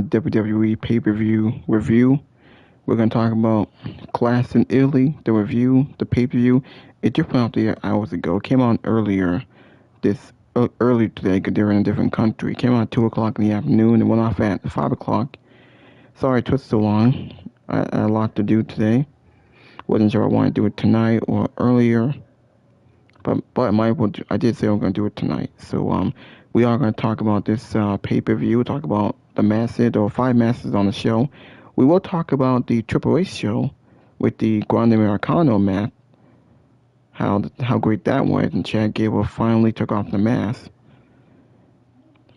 WWE pay-per-view review. We're going to talk about Clash in Italy, the review, the pay-per-view. It just went out there hours ago. It came out early today because they're in a different country. It came out at 2 o'clock in the afternoon and went off at 5 o'clock. Sorry it took so long. I had a lot to do today. Wasn't sure I wanted to do it tonight or earlier. But I did say I'm going to do it tonight. So we are going to talk about this pay-per-view. Talk about the matches. There were 5 matches on the show. We will talk about the Triple H show with the Grande Americano match. How great that was, and Chad Gable finally took off the mask.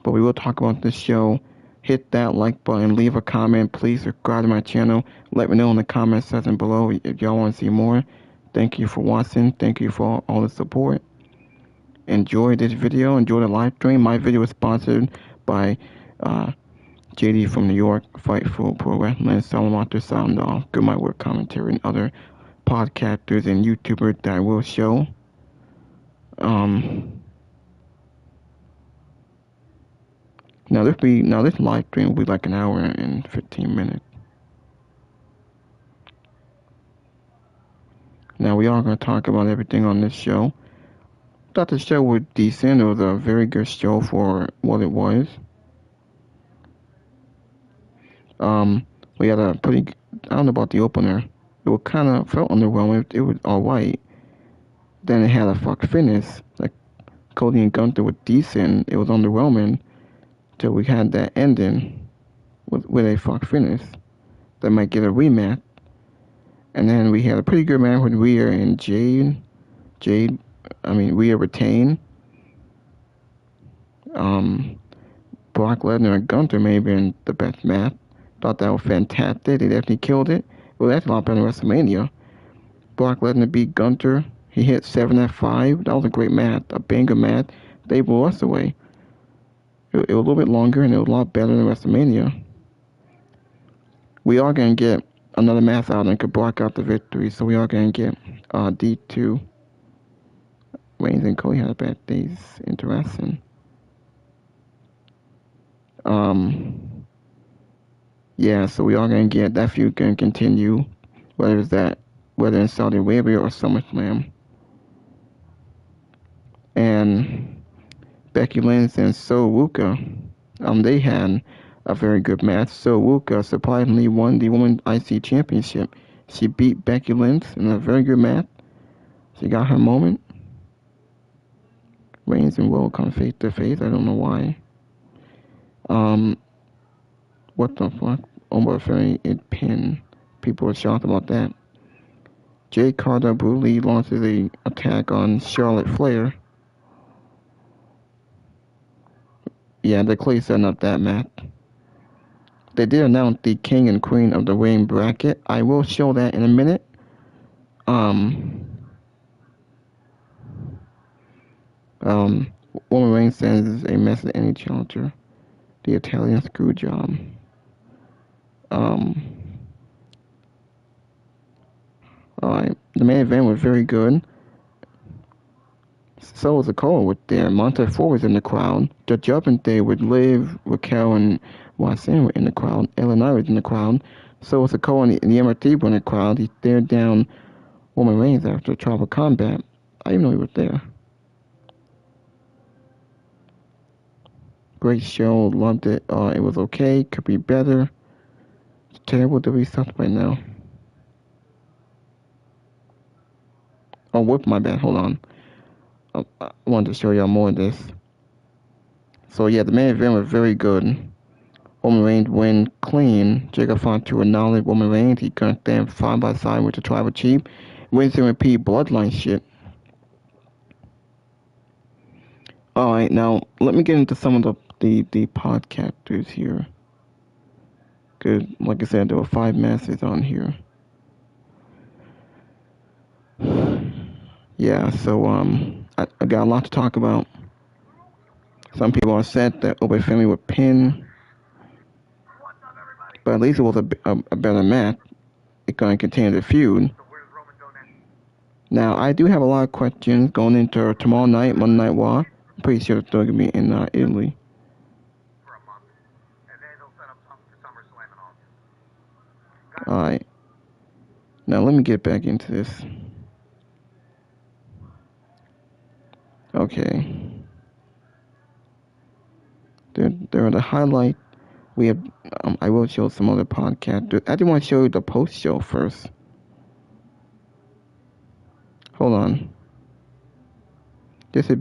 But we will talk about this show. Hit that like button, leave a comment, please subscribe to my channel. Let me know in the comment section below if y'all want to see more. Thank you for watching. Thank you for all the support. Enjoy this video. Enjoy the live stream. My video is sponsored by JD from New York, Fightful Pro Wrestling, Salamander Sound Off, Good My Work Commentary, and other podcasters and YouTubers that I will show. Now this live stream will be like an hour and 15 minutes. Now we are going to talk about everything on this show. Thought the show was decent. It was a very good show for what it was. We had a pretty, I don't know about the opener. It was kind of felt underwhelming. It was alright. Then it had a fuck finish. Like Cody and Gunther were decent. It was underwhelming till we had that ending with a fuck finish. That might get a rematch. And then we had a pretty good match with Rhea and Rhea retained. Brock Lesnar and Gunther may have been the best match. Thought that was fantastic. They definitely killed it. Well, that's a lot better than WrestleMania. Brock Lesnar beat Gunther. He hit 7 at 5. That was a great match. A banger match. They blew us away. It was a little bit longer and it was a lot better than WrestleMania. We are going to get another match out and could block out the victory. So we are going to get D2. Reigns and Cody had a bad days. Interesting. Yeah, so we are going to get that feud going to continue, whether in Saudi Arabia or SummerSlam. And Becky Lynch and Soruka, they had a very good match. Soruka surprisingly won the Women's IC Championship. She beat Becky Lynch in a very good match. She got her moment. Reigns and Rhodes come face to face. I don't know why. What the fuck? Almost very pin. People are shocked about that. Jay Carter brutally launches an attack on Charlotte Flair. Yeah, they're clearly setting up that match. They did announce the King and Queen of the Ring bracket. I will show that in a minute. Roman Reigns sends a message to any challenger. The Italian screw job. Alright, the main event was very good. So was the call with there. Monte Ford was in the crowd. The Judgment Day with Liv, Raquel, and Roxanne were in the crowd. Illinois was in the crowd. So was the call and the MRT were in the crowd. He stared down Roman Reigns after Tribal Combat. I didn't know he was there. Great show, loved it. It was okay, could be better. It's terrible to be stopped right now. Oh, whoop, my bad, hold on. I wanted to show y'all more of this. So yeah, the main event was very good. Roman Reigns win clean. Jacob Fato acknowledged Roman Reigns. He couldn't stand side by side with the Tribal Chief. Wins and repeat bloodline shit. Alright, now let me get into some of the podcasters here. Cause like I said, there were 5 matches on here. Yeah, so I got a lot to talk about. Some people are upset that Obe family would pin, but at least it was a better match. It's going to continue the feud. Now, I do have a lot of questions going into tomorrow night, Monday Night Raw. I'm pretty sure it's still going to be in Italy. Alright. Now let me get back into this. Okay. There are the highlight. We have. I will show some other podcast. I do want to show you the post show first. Hold on. This is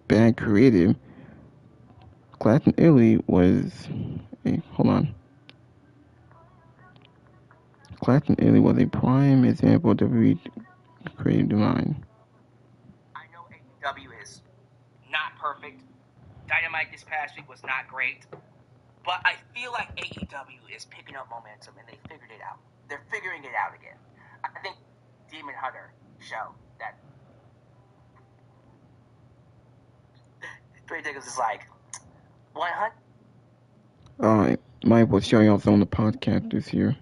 bad creative. Clash in Italy was. Hey, hold on. Clash in Italy was a prime example of WWE creative design. I know AEW is not perfect. Dynamite this past week was not great. But I feel like AEW is picking up momentum and they figured it out. They're figuring it out again. I think Demon Hunter show that Three Diggles is like 100. Alright, Mike will show y'all some of the podcasters here.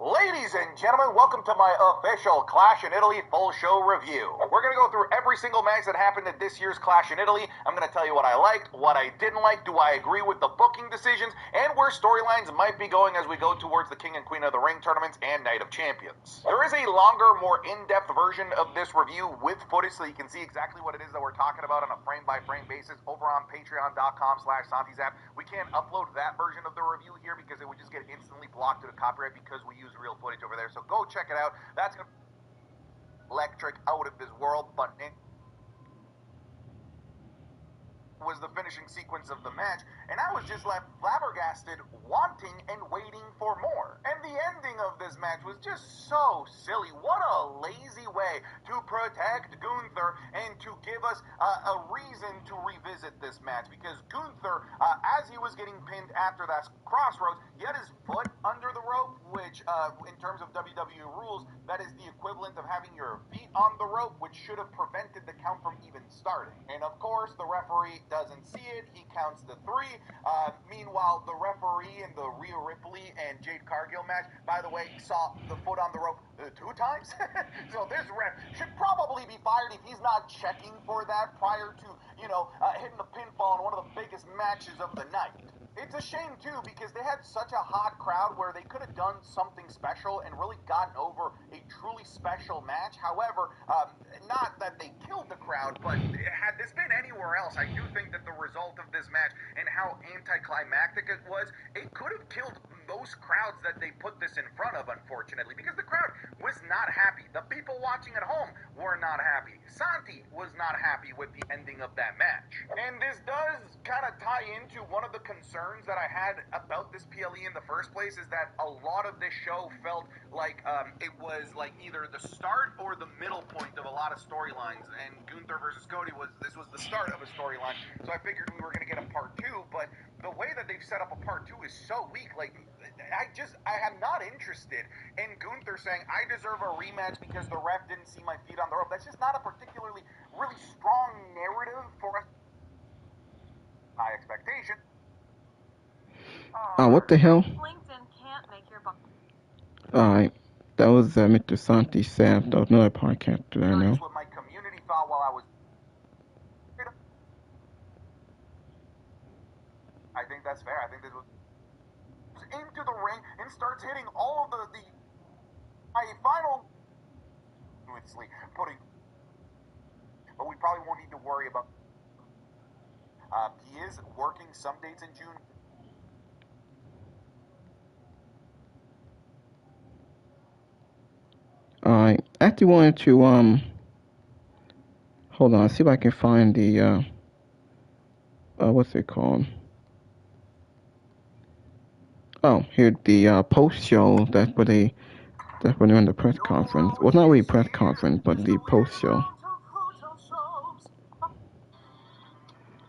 Ladies and gentlemen, welcome to my official Clash in Italy full show review. We're going to go through every single match that happened at this year's Clash in Italy. I'm going to tell you what I liked, what I didn't like, do I agree with the booking decisions, and where storylines might be going as we go towards the King and Queen of the Ring tournaments and Night of Champions. There is a longer, more in-depth version of this review with footage so you can see exactly what it is that we're talking about on a frame-by-frame basis over on patreon.com/SantiZap. We can't upload that version of the review here because it would just get instantly blocked due to copyright because we use real footage over there. So go check it out. That's electric, out of this world, but it was the finishing sequence of the match, and I was just left flabbergasted, wanting and waiting for more. And the ending of this match was just so silly. What a lazy way to protect Gunther and to give us a reason to revisit this match, because Gunther, as he was getting pinned after that crossroads, he had his foot under the rope, which in terms of WWE rules, that is the equivalent of having your feet on the rope, which should have prevented the count from even starting. And of course, the referee doesn't see it. He counts the 3. Meanwhile, the referee in the Rhea Ripley and Jade Cargill match, by the way, saw the foot on the rope 2 times. So this ref should probably be fired if he's not checking for that prior to, hitting the pinfall in one of the biggest matches of the night. It's a shame, too, because they had such a hot crowd where they could have done something special and really gotten over a truly special match. However, not that they killed the crowd, but had this been anywhere else, I do think that the result of this match and how anticlimactic it was, it could have killed those crowds that they put this in front of, unfortunately, because the crowd was not happy. The people watching at home were not happy. Santi was not happy with the ending of that match. And this does kind of tie into one of the concerns that I had about this PLE in the first place, is that a lot of this show felt like it was like either the start or the middle point of a lot of storylines, and Gunther versus Cody was the start of a storyline, so I figured we were going to get a part 2, but the way that they've set up a part 2 is so weak. Like, I am not interested in Gunther saying, I deserve a rematch because the ref didn't see my feet on the rope. That's just not a particularly really strong narrative for us. High expectation. What the hell? LinkedIn can't make your Alright, that was Mr. Santi Sav. That was another podcast that I know. What my community thought while I was... I think that's fair. I think this was into the ring and starts hitting all of the final putting, but we probably won't need to worry about. He is working some dates in June. I actually wanted to hold on, see if I can find the what's it called? Oh, here, the post show. That's where they're in the press conference. Well, not really press conference, but the post show.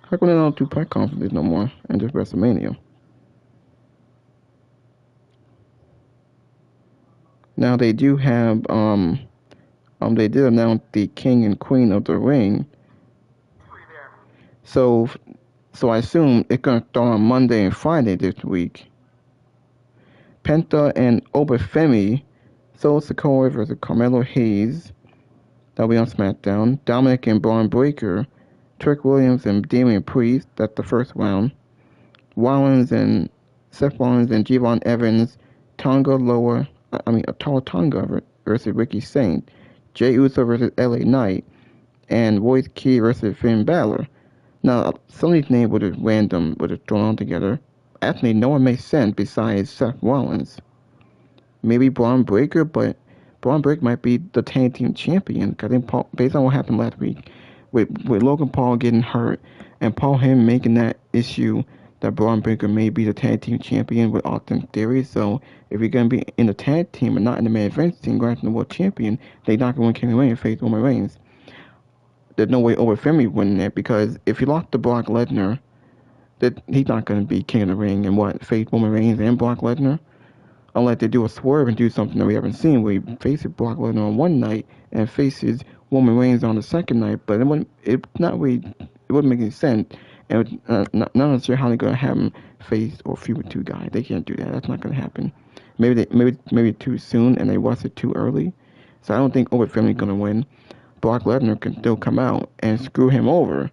How come they don't do press conferences no more and just WrestleMania? Now they do have they did announce the King and Queen of the Ring. So I assume it's gonna start on Monday and Friday this week. Penta and Obafemi, Solo Sikoa versus Carmelo Hayes. That'll be on SmackDown. Dominic and Braun Breaker, Trick Williams and Damian Priest. That's the first round. Seth Rollins and Javon Evans Tonga Lower, Tonga versus Ricky Saint, Jey Uso versus LA Knight, and Royce Key versus Finn Balor. Now, some of these names were just random, were just thrown on together. Actually, no one makes sense besides Seth Rollins. Maybe Braun Breaker, but Braun Breaker might be the tag team champion. I think based on what happened last week, with Logan Paul getting hurt and Paul Heyman making that issue that Braun Breaker may be the tag team champion with Austin Theory. So if you're gonna be in the tag team and not in the main event team, going after the world champion, they're not gonna win King of the Ring and face Roman Reigns. There's no way over Finley winning it because if you lost to Brock Lesnar, that he's not gonna be King of the Ring and face Roman Reigns and Brock Lesnar. Unless they do a swerve and do something that we haven't seen, where he faces Brock Lesnar on one night and faces Roman Reigns on the second night. But it wouldn't make any sense. And not sure how they're gonna have him face or feud with two guys. They can't do that. That's not gonna happen. Maybe too soon and they rushed it too early. So I don't think Over Family's gonna win. Brock Lesnar can still come out and screw him over.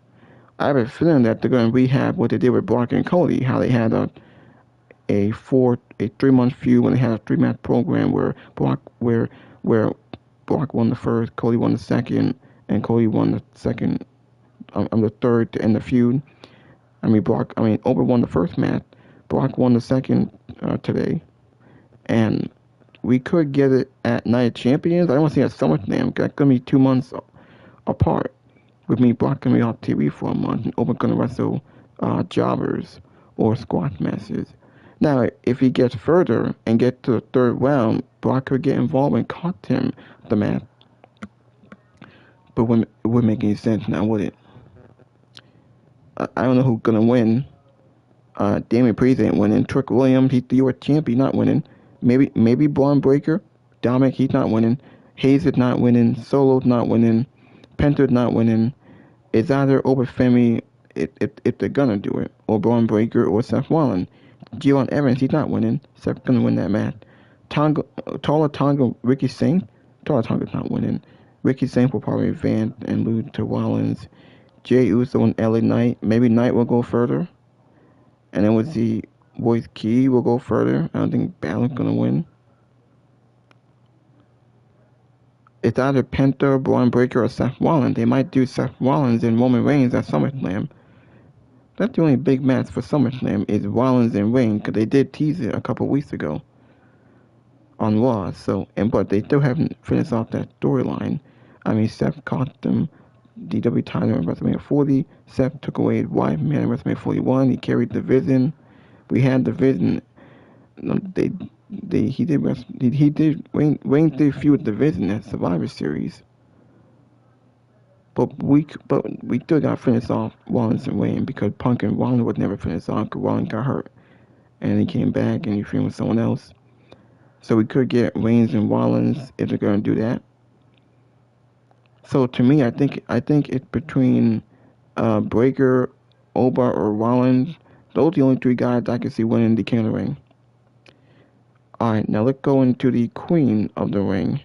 I have a feeling that they're gonna rehab what they did with Brock and Cody, how they had a 3-month feud when they had a 3-match program where Brock won the first, Cody won the second, and Cody won the second. The third to end the feud. Over won the first match. Brock won the second today, and we could get it at Night of Champions. I don't want to see it at SummerSlam. That's gonna be 2 months apart. With me, Brock gonna be off TV for a month, and Over gonna wrestle jobbers or squash matches. Now, if he gets further and get to the third round, Brock could get involved and cost him the match. But it wouldn't make any sense now, would it? I don't know who's gonna win. Damian Priest ain't winning. Trick Williams, he's the U.S. champion, not winning. Maybe Braun Breaker. Dominic, he's not winning. Hayes is not winning. Solo's not winning. Penta's not winning. It's either Over Femi if they're gonna do it, or Braun Breaker or Seth Rollins. Gion Evans, he's not winning. Seth's gonna win that match. Tala Tonga, Ricky Saint. Tala Tonga's not winning. Ricky Saint will probably advance and lose to Rollins. Jey Uso and LA Knight. Maybe Knight will go further. And then we'll see Royce Key will go further. I don't think Balor's gonna win. It's either Penta, Braun Breaker, or Seth Rollins. They might do Seth Rollins and Roman Reigns at SummerSlam. That's the only big match for SummerSlam is Rollins and Reigns, because they did tease it a couple weeks ago on Raw. But they still haven't finished off that storyline. Seth cost them the WWE title in WrestleMania 40. Seth took away his wife, man, in WrestleMania 41. He carried the Vision. We had the Vision. Reigns did feud with the Vision at Survivor Series. But we still got to finish off Rollins and Reigns because Punk and Rollins would never finish off because Rollins got hurt. And he came back and he feuded with someone else. So we could get Reigns and Rollins if they're going to do that. So to me, I think it's between Breaker, Oba, or Rollins. Those are the only three guys I can see winning the King of the Ring. Alright, now let's go into the Queen of the Ring.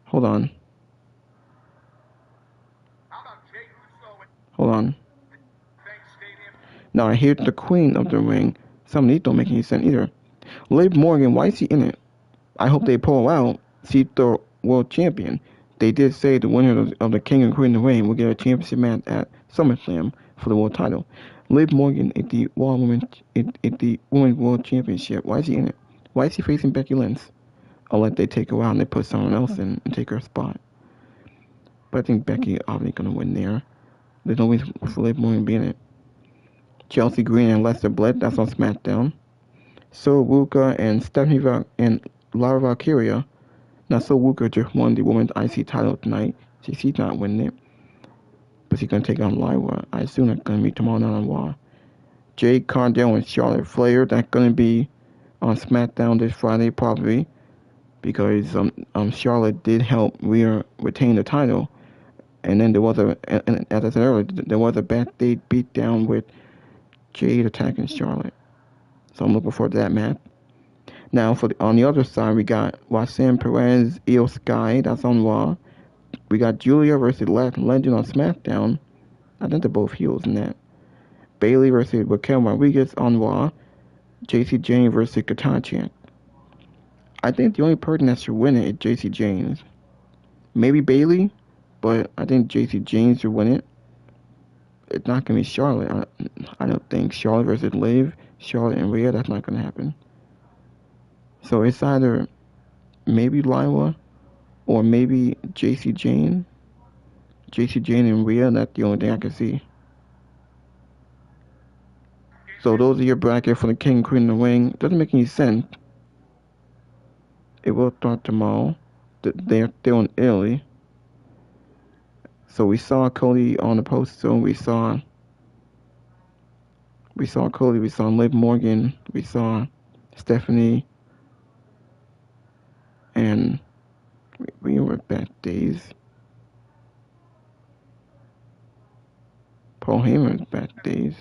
Hold on. Now here's the Queen of the Ring. Some of these don't make any sense either. Liv Morgan, why is she in it? I hope they pull out. She's the world champion. They did say the winner of the King and Queen of the Ring will get a championship match at SummerSlam for the world title. Liv Morgan is the Women's World Championship. Why is she in it? Why is she facing Becky Lynch? Unless they take her out and they put someone else in and take her spot. But I think Becky obviously going to win there. There's no reason for Liv Morgan to be in it. Chelsea Green and Lester Black, that's on SmackDown. Ruka and Stephanie and Lara Valkyria. Now, Ruka just won the Women's IC title tonight. She's not winning it. But she's going to take on Lyra. I assume that's going to be tomorrow night on Raw. Jade Cargill and Charlotte Flair, that's going to be on SmackDown this Friday probably. Because Charlotte did help Rhea retain the title. And then there was and as I said earlier, there was a backstage beatdown with Jade attacking Charlotte. So I'm looking forward to that match. Now, on the other side, we got Roxanne Perez, Io Sky, that's on Raw. We got Julia versus Legend on SmackDown. I think they're both heels in that. Bayley versus Raquel Rodriguez on Raw. JC Jane versus Katana Chant. I think the only person that should win it is JC James. Maybe Bailey, but I think JC James should win it. It's not gonna be Charlotte. I don't think Charlotte versus Liv, Charlotte and Rhea. That's not gonna happen. So it's either maybe Lila or maybe JC Jane. JC Jane and Rhea. That's the only thing I can see. So those are your bracket for the King, Queen, and the Ring. Doesn't make any sense. It will start tomorrow. They're still in Italy. So we saw Cody on the poster. We saw Cody. We saw Liv Morgan. We saw Stephanie. And we were backstage. Paul Heyman is backstage.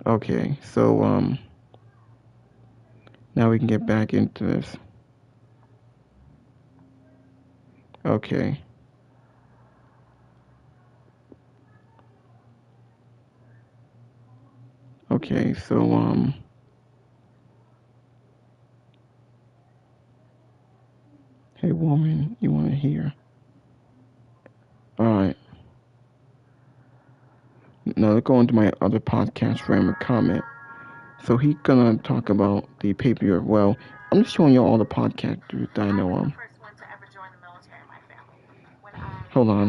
Okay, so now we can get back into this. Okay. Okay, so hey woman, you wanna hear? Alright. Now let's go into my other podcast friend with comment. So he's gonna talk about the pay-per-view. Well, I'm just showing you all the podcasters that I know of. Hold on.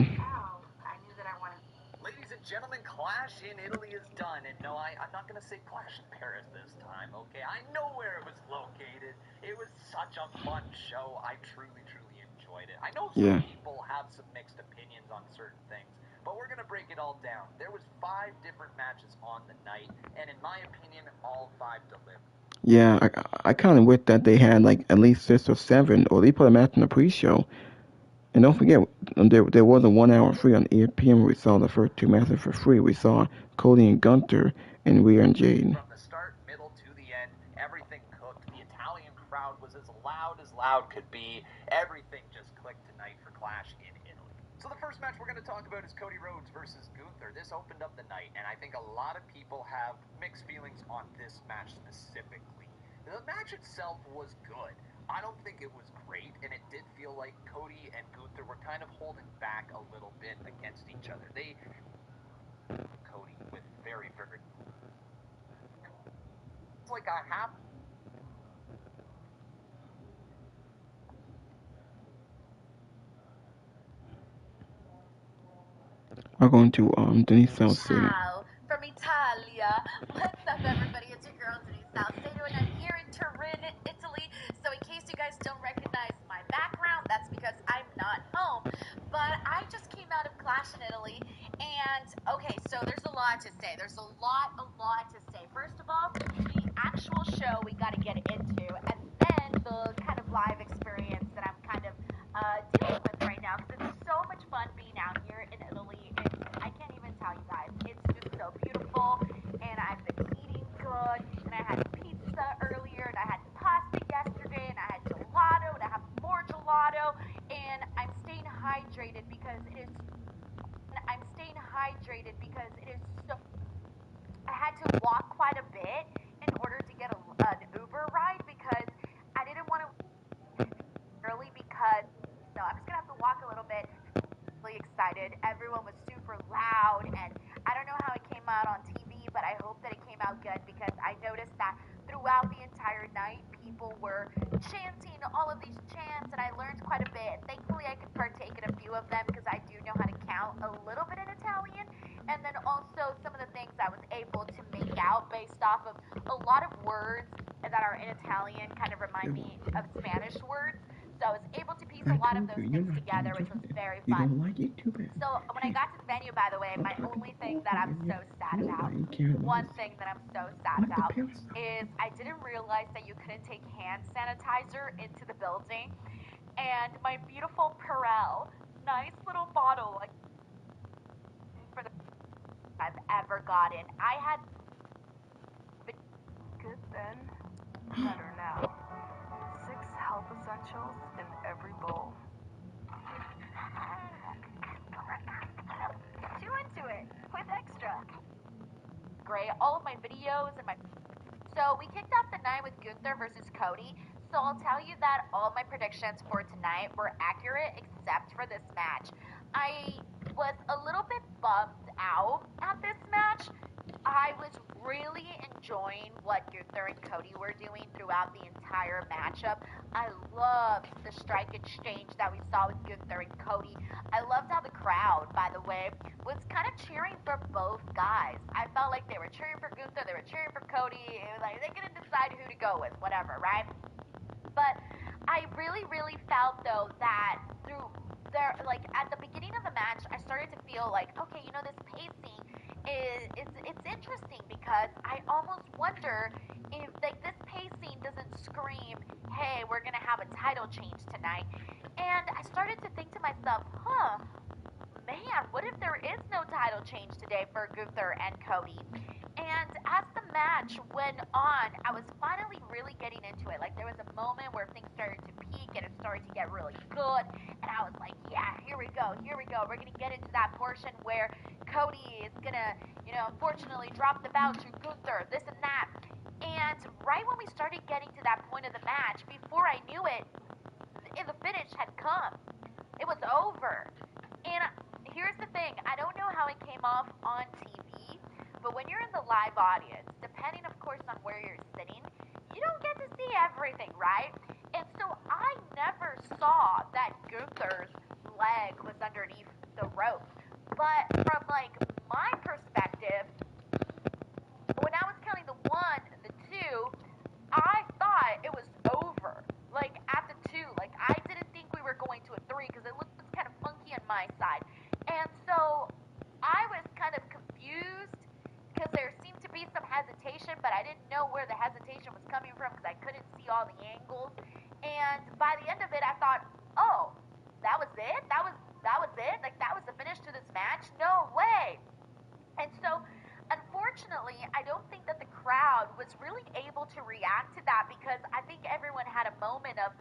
Ladies and gentlemen, Clash in Italy is done. And no, I'm not going to say Clash in Paris this time, okay? I know where it was located. It was such a fun show. I truly, truly enjoyed it. I know some people have some mixed opinions on certain things, but we're going to break it all down. There was 5 different matches on the night, and in my opinion, all 5 delivered. Yeah, I kind of wish that they had like at least 6 or 7, or they put a match in the pre-show. And don't forget, there was a 1 hour free on ESPN where we saw the first 2 matches for free. We saw Cody and Gunther and Rhea and Jade. From the start, middle to the end, everything cooked. The Italian crowd was as loud could be. Everything just clicked tonight for Clash in Italy. So the first match we're going to talk about is Cody Rhodes versus Gunther. This opened up the night, and I think a lot of people have mixed feelings on this match specifically. The match itself was good. I don't think it was great, and it did feel like Cody and Gunther were kind of holding back a little bit against each other. Cody with very, very... It's like I have... We're going to Denise South City. Ciao from Italia. What's up, everybody? It's your girl Denise Salcedo, and I'm here in Turin, Italy. So, in case you guys don't recognize my background, that's because I'm not home. But I just came out of Clash in Italy, and okay, so there's a lot to say. There's a lot to say. First of all, the actual show we got to get into, and then the kind of live experience that I'm kind of dealing with right now, because it's so much fun being out here in Italy. I can't even tell you guys. It's just so beautiful, and I've been eating good, and I had pizza earlier, and I had pasta yesterday, and I had gelato, and I have more gelato, and I'm staying hydrated because it is so... I had to walk quite a bit in order to get an Uber ride because I didn't want to early because no, I'm just gonna have to walk a little bit. Really excited. Everyone was super loud, and I don't know how it came out on TV, but I hope that it came out good because I noticed that throughout the entire night, people were chanting all of these chants, and I learned quite a bit. Thankfully, I could partake in a few of them because I do know how to count a little bit in Italian, and then also some of the things I was able to make out based off of a lot of words that are in Italian kind of remind me of Spanish words. So I was able to piece a lot of those things together, which was very fun. So when I got to the venue, by the way, my only thing that I'm so sad about, one thing that I'm so sad about, is I didn't realize that you couldn't take hand sanitizer into the building. And my beautiful Perel, nice little bottle, like for the I've ever gotten. I had good then, better now. 6 health essentials in every bowl. too into it with extra. Great. All of my videos and my So we kicked off the night with Gunther versus Cody. So I'll tell you that all my predictions for tonight were accurate except for this match. I was a little bit bummed out at this match. I was really enjoying what Gunther and Cody were doing throughout the entire matchup. I loved the strike exchange that we saw with Gunther and Cody. I loved how the crowd, by the way, was kind of cheering for both guys. I felt like they were cheering for Gunther, they were cheering for Cody. It was like they couldn't decide who to go with, whatever, right? But I really, really felt though that through there, like at the beginning of the match, I started to feel like, okay, you know, this pacing it's interesting because I almost wonder if like this pacing doesn't scream, hey, we're gonna have a title change tonight. And I started to think to myself, man, what if there is no title change today for Gunther and Cody? And as the match went on, I was finally really getting into it. Like there was a moment where things started to peak and it started to get really good. And I was like, yeah, here we go, here we go. We're going to get into that portion where Cody is going to, you know, unfortunately drop the belt to Gunther, this and that. And right when we started getting to that point of the match, before I knew it, the finish had come. It was over. And here's the thing, I don't know how it came off on TV, but when you're in the live audience, depending of course on where you're sitting, you don't get to see everything, right? And so I never saw that Gunther's leg was underneath the rope. But from like my perspective, when I was counting the one and the two, I thought it was over. Like at the two, like I didn't think we were going to a three because it looked kind of funky on my side. And so I was kind of confused because there seemed to be some hesitation, but I didn't know where the hesitation was coming from because I couldn't see all the angles. And by the end of it, I thought, oh, that was it? That was it? Like that was the finish to this match? No way. And so unfortunately, I don't think that the crowd was really able to react to that because I think everyone had a moment of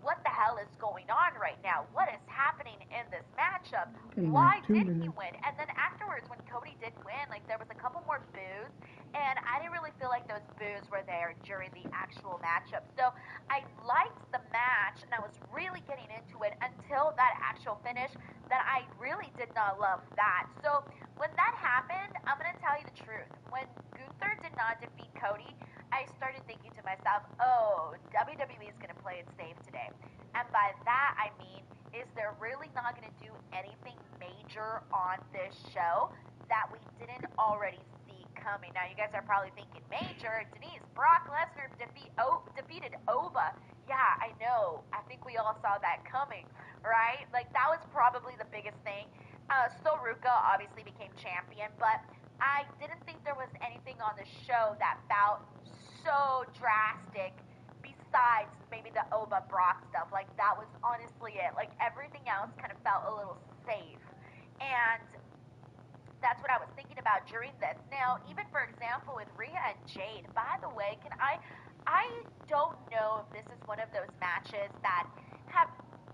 what the hell is going on right now? What is happening in this matchup? Why did he win? And then afterwards, when Cody did win, like there was a couple more boos, and I didn't really feel like those boos were there during the actual matchup. So I liked the match, and I was really getting into it until that actual finish that I really did not love that. So when that happened, I'm going to tell you the truth. When Gunther did not defeat Cody, I started thinking to myself, oh, WWE is going to play it safe today. And by that, I mean, is they're really not going to do anything major on this show that we didn't already see coming. Now, you guys are probably thinking, major, Denise, Brock Lesnar defeated Oba. Yeah, I know. I think we all saw that coming, right? Like, that was probably the biggest thing. Ruka obviously became champion, but I didn't think there was anything on the show that felt so drastic besides maybe the Oba Brock stuff. Like that was honestly it. Like everything else kind of felt a little safe. And that's what I was thinking about during this. Now, even for example with Rhea and Jade, by the way, I don't know if this is one of those matches that have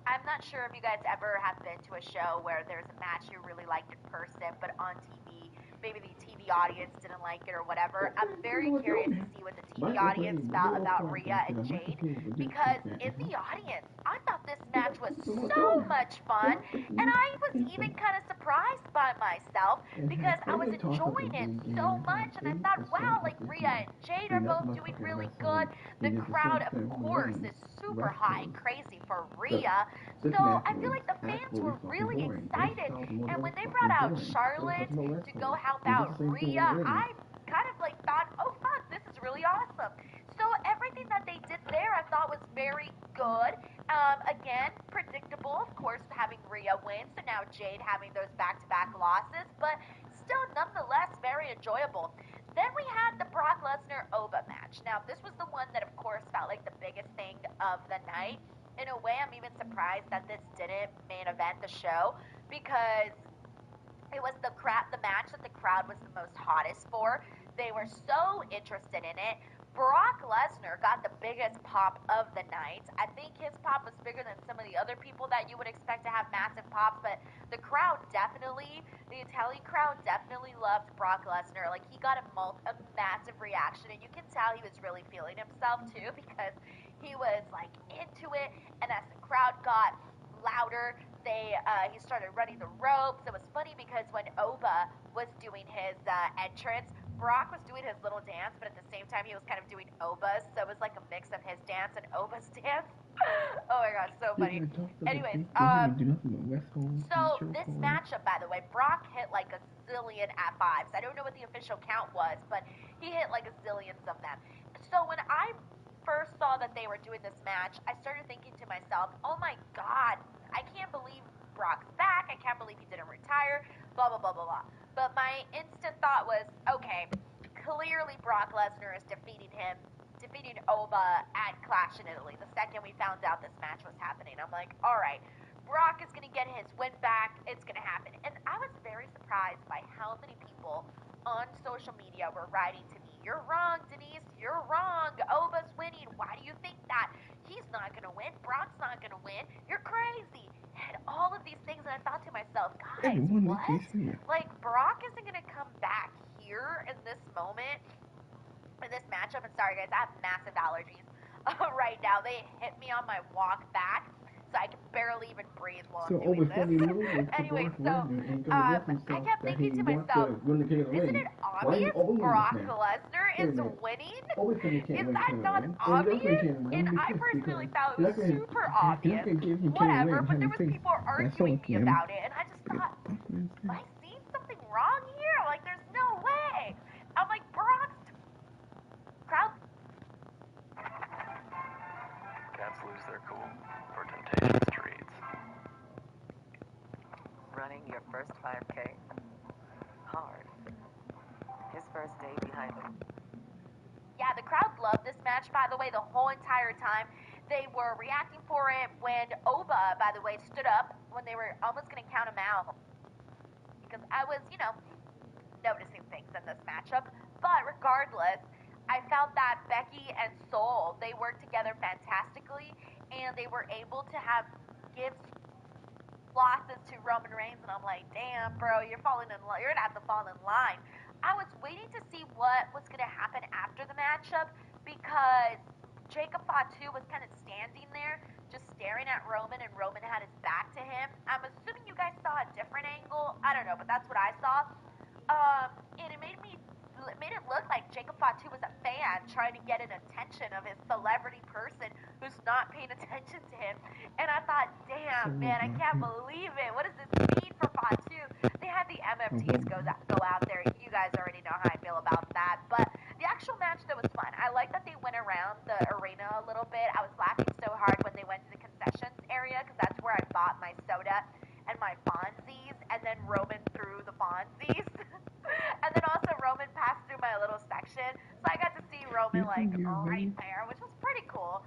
I'm not sure if you guys ever have been to a show where there's a match you really liked in person, but on TV, maybe the TV audience didn't like it or whatever. I'm very curious to see what the TV audience felt about Rhea and Jade, because in the audience, I thought this match was so much fun, and I was even kind of surprised by myself because I was enjoying it so much, and I thought, wow, like Rhea and Jade are both doing really good. The crowd, of course, is super high and crazy for Rhea. So I feel like the fans were really excited. And when they brought out Charlotte to go help out Rhea, I kind of like thought, oh fuck, this is really awesome. So everything that they did there I thought was very good. Again, predictable, of course, having Rhea win, so now Jade having those back-to-back losses, but still nonetheless very enjoyable. Then we had the Brock Lesnar Oba match. Now, this was the one that, of course, felt like the biggest thing of the night. In a way, I'm even surprised that this didn't main event the show because It was the match that the crowd was the most hottest for. They were so interested in it. Brock Lesnar got the biggest pop of the night. I think his pop was bigger than some of the other people that you would expect to have massive pops, but the Italian crowd definitely loved Brock Lesnar. Like, he got a massive reaction, and you can tell he was really feeling himself too, because he was like into it. And as the crowd got louder, he started running the ropes. It was funny because when Oba was doing his entrance, Brock was doing his little dance, but at the same time he was kind of doing Oba's, so it was like a mix of his dance and Oba's dance. Oh my gosh, so funny. Anyways, so this matchup, by the way, Brock hit like a zillion F5s. I don't know what the official count was, but he hit like a zillions of them. So when I first saw that they were doing this match, I started thinking to myself, oh my god, I can't believe Brock's back. I can't believe he didn't retire, blah, blah, blah, blah, blah. But my instant thought was, okay, clearly Brock Lesnar is defeating Oba at Clash in Italy. The second we found out this match was happening, I'm like, all right, Brock is going to get his win back. It's going to happen. And I was very surprised by how many people on social media were writing to me, you're wrong, Denise, you're wrong. Oba's winning. Why do you think that? He's not going to win. Brock's not going to win. You're crazy. And all of these things, and I thought to myself, guys, what? Like, Brock isn't going to come back here in this moment, in this matchup. And sorry, guys, I have massive allergies right now. They hit me on my walk back, so I can barely even breathe while I'm doing this. Anyway, so I kept thinking to myself, isn't it obvious Brock Lesnar is winning? Is that not obvious? And I personally thought it was super obvious. Whatever, but there was people arguing me about it, and I just thought, am I seeing something wrong here? Like, there's no way. I'm like, Brock's crowd. Cats lose their cool for temptations treats. Running your first 5K? Hard. His first day behind him. Yeah, the crowd loved this match, by the way, the whole entire time. They were reacting for it when Oba, by the way, stood up when they were almost going to count him out. Because I was, noticing things in this matchup. But regardless, I felt that Becky and Soul, they worked together fantastically, and they were able to give losses to Roman Reigns, and I'm like, damn, bro, you're gonna have to fall in line. I was waiting to see what was gonna happen after the matchup, because Jacob Fatu was kind of standing there, just staring at Roman, and Roman had his back to him. I'm assuming you guys saw a different angle. I don't know, but that's what I saw. And it made it look like Jacob Fatu was a fan trying to get an attention of his celebrity person who's not paying attention to him. And I thought, damn, man, I can't believe it. What does this mean for Fatu? They had the MFTs go out there. You guys already know how I feel about that. But the actual match, that was fun. I like that they went around the arena a little bit. I was laughing so hard when they went to the concessions area, because that's where I bought my soda and my Fonzies, and then Roman threw the Fonzies. And then also Roman passed through my little section, so I got to see Roman right there, which was pretty cool.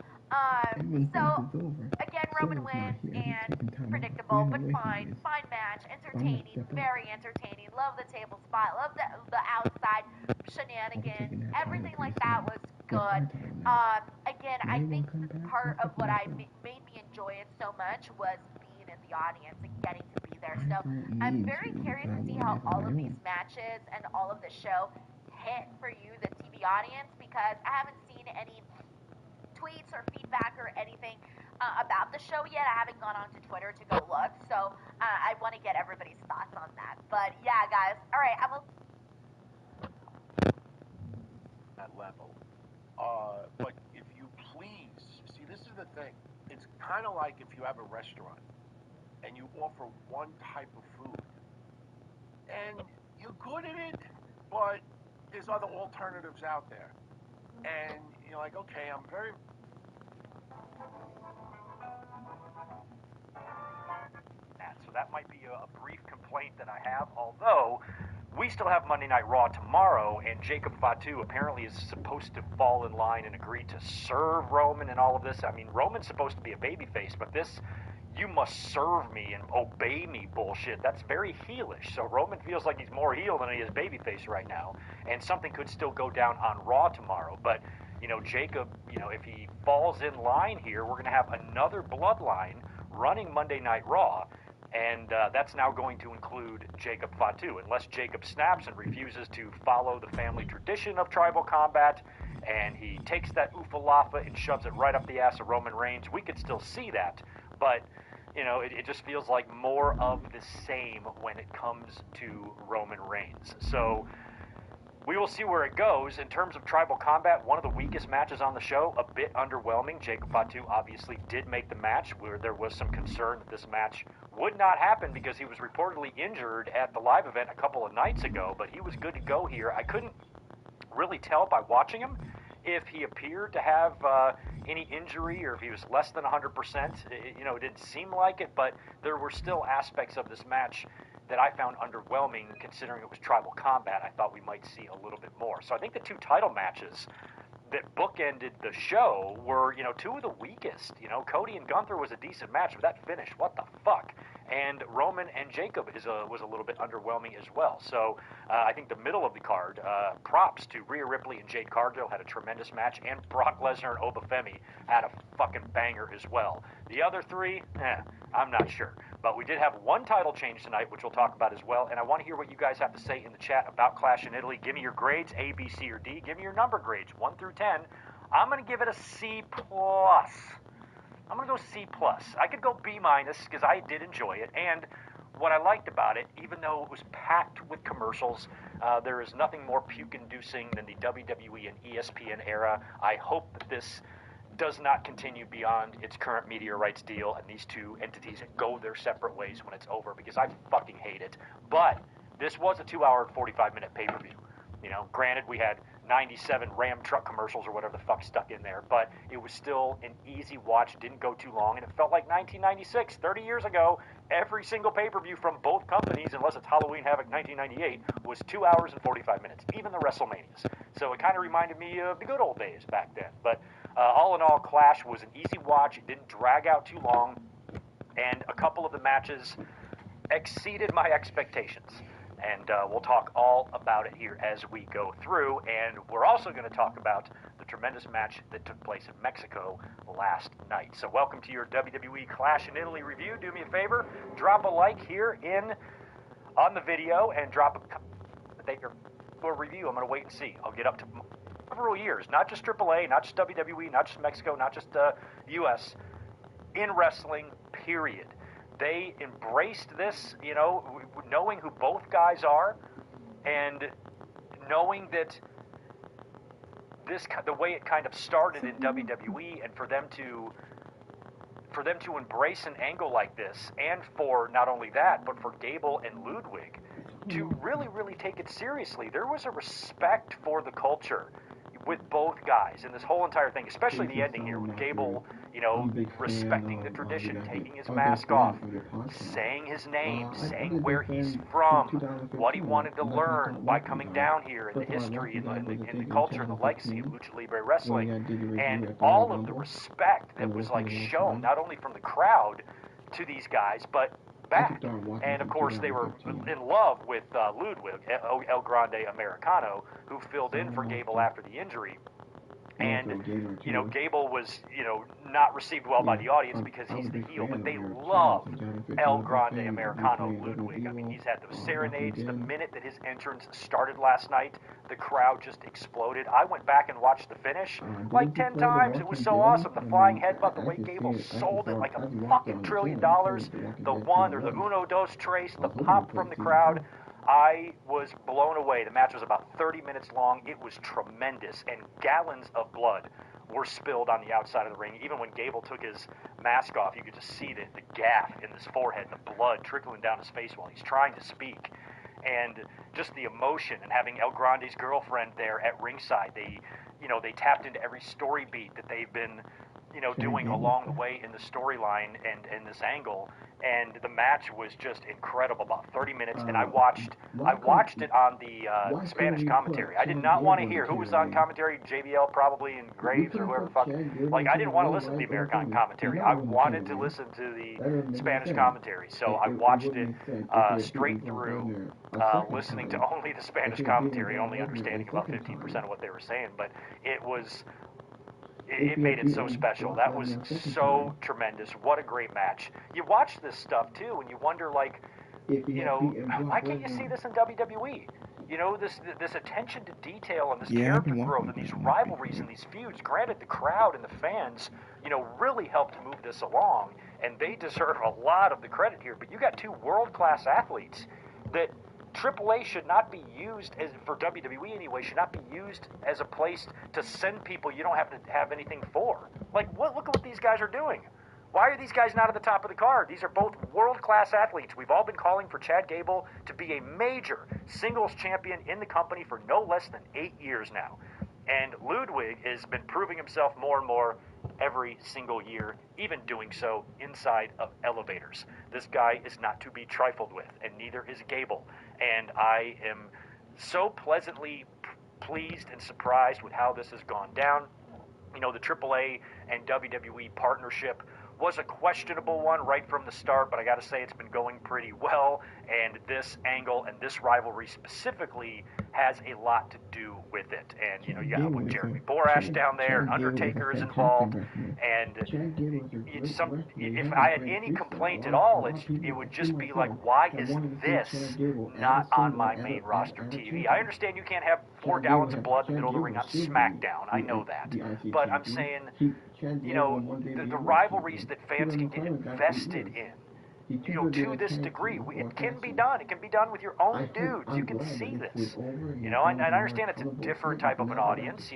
So again, Roman wins, and predictable, but fine match, entertaining, very entertaining. Love the table spot, love the outside shenanigans, everything like that was good. Again, I think part of what made me enjoy it so much was being in the audience and getting to be there. So I'm very curious to see how all of these matches and all of the show hit for you, the TV audience, because I haven't seen any tweets or feedback or anything about the show yet. I haven't gone on to Twitter to go look, so I want to get everybody's thoughts on that. But yeah, guys, all right, I will. That level. But if you please, see, this is the thing. It's kind of like if you have a restaurant and you offer one type of food and you're good at it, but there's other alternatives out there. And you're like, okay, I'm very... So that might be a brief complaint that I have, although we still have Monday Night Raw tomorrow, and Jacob Fatu apparently is supposed to fall in line and agree to serve Roman and all of this. I mean, Roman's supposed to be a babyface, but this you must serve me and obey me bullshit. That's very heelish. So Roman feels like he's more heel than he is babyface right now. And something could still go down on Raw tomorrow. But, Jacob, if he falls in line here, we're going to have another bloodline running Monday Night Raw. And that's now going to include Jacob Fatu. Unless Jacob snaps and refuses to follow the family tradition of tribal combat, and he takes that oofalafa and shoves it right up the ass of Roman Reigns, we could still see that. But, it just feels like more of the same when it comes to Roman Reigns. So we will see where it goes. In terms of tribal combat, one of the weakest matches on the show, a bit underwhelming. Jacob Fatu obviously did make the match, where there was some concern that this match would not happen because he was reportedly injured at the live event a couple of nights ago, but he was good to go here. I couldn't really tell by watching him if he appeared to have any injury or if he was less than 100%. It didn't seem like it, but there were still aspects of this match that I found underwhelming, considering it was tribal combat. I thought we might see a little bit more. So I think the two title matches that bookended the show were, two of the weakest. Cody and Gunther was a decent match, but that finish, what the fuck? And Roman and Jacob was a little bit underwhelming as well. So I think the middle of the card, props to Rhea Ripley and Jade Cargill, had a tremendous match, and Brock Lesnar and Obafemi had a fucking banger as well. The other three, I'm not sure. But we did have one title change tonight, which we'll talk about as well, and I want to hear what you guys have to say in the chat about Clash in Italy. Give me your grades, A, B, C, or D. Give me your number grades, 1 through 10. I'm going to give it a C+. I'm going to go C+. I could go B- because I did enjoy it, and what I liked about it, even though it was packed with commercials, there is nothing more puke-inducing than the WWE and ESPN era. I hope that this does not continue beyond its current media rights deal, and these two entities go their separate ways when it's over, because I fucking hate it. But this was a 2-hour and 45-minute pay-per-view. Granted, we had 97 Ram truck commercials or whatever the fuck stuck in there, but it was still an easy watch, didn't go too long, and it felt like 1996, 30 years ago. Every single pay-per-view from both companies, unless it's Halloween Havoc 1998, was 2 hours and 45 minutes, even the WrestleManias. So it kind of reminded me of the good old days back then. But all in all, Clash was an easy watch. It didn't drag out too long, and a couple of the matches exceeded my expectations. And we'll talk all about it here as we go through. And we're also going to talk about the tremendous match that took place in Mexico last night. So welcome to your WWE Clash in Italy review. Do me a favor, drop a like here on the video, and drop a review. I'm going to wait and see. I'll get up to several years, not just AAA, not just WWE, not just Mexico, not just US, in wrestling, period. They embraced this, knowing who both guys are, and knowing that the way it kind of started in WWE, and for them to embrace an angle like this, and for not only that, but for Gable and Ludwig to really, really take it seriously. There was a respect for the culture with both guys in this whole entire thing, especially the ending here with Gable, respecting the tradition, taking his mask off, saying his name, saying where he's from, what he wanted to learn, why coming down here, and the history, and the culture, and the legacy of Lucha Libre Wrestling, and all of the respect that was shown, not only from the crowd to these guys, but back. And of course, they were in love with Ludwig, El Grande Americano, who filled in for Gable after the injury. And, Gable was, not received well by the audience because he's the heel, but they love El Grande Americano Ludwig. I mean, he's had those serenades. The minute that his entrance started last night, the crowd just exploded. I went back and watched the finish 10 times. It was so awesome. The flying headbutt, the way Gable sold it like a fucking $1 trillion. The one, or the uno, dos, tres, the pop from the crowd. I was blown away. The match was about 30 minutes long. It was tremendous, and gallons of blood were spilled on the outside of the ring. Even when Gable took his mask off, you could just see the gaff in his forehead, the blood trickling down his face while he's trying to speak. And just the emotion, and having El Grande's girlfriend there at ringside. They tapped into every story beat that they've been doing along the way in the storyline and this angle. And the match was just incredible, about 30 minutes, and I watched it on the Spanish commentary. I did not want to hear who was on commentary, JBL probably, and Graves or whoever the fuck. Like, I didn't want to listen to the American commentary. I wanted to listen to the Spanish commentary, so I watched it straight through, listening to only the Spanish commentary, only understanding about 15% of what they were saying, but it made it so special. That was so tremendous. What a great match. You watch this stuff, too, and you wonder, like, why can't you see this in WWE? This attention to detail and this character growth and these rivalries and these feuds. Granted, the crowd and the fans, really helped move this along, and they deserve a lot of the credit here. But you got two world-class athletes that AAA should not be used for WWE anyway, should not be used as a place to send people you don't have to have anything for. Like, look at what these guys are doing. Why are these guys not at the top of the card? These are both world-class athletes. We've all been calling for Chad Gable to be a major singles champion in the company for no less than 8 years now. And Ludwig has been proving himself more and more every single year, even doing so inside of elevators. This guy is not to be trifled with, and neither is Gable. And I am so pleasantly pleased and surprised with how this has gone down. The AAA and WWE partnership was a questionable one right from the start, but I got to say it's been going pretty well, and this angle and this rivalry specifically has a lot to do with it. And, you got with Jeremy Borash down there, and Undertaker is involved, and if I had any complaint at all, it would just be like, why is this not on my main roster TV? I understand you can't have 4 gallons of blood in the middle of the ring on SmackDown. I know that. But I'm saying, the rivalries that fans can get invested in, to this degree. It can be done. It can be done with your own dudes. You can see this. And I understand it's a different type of an audience,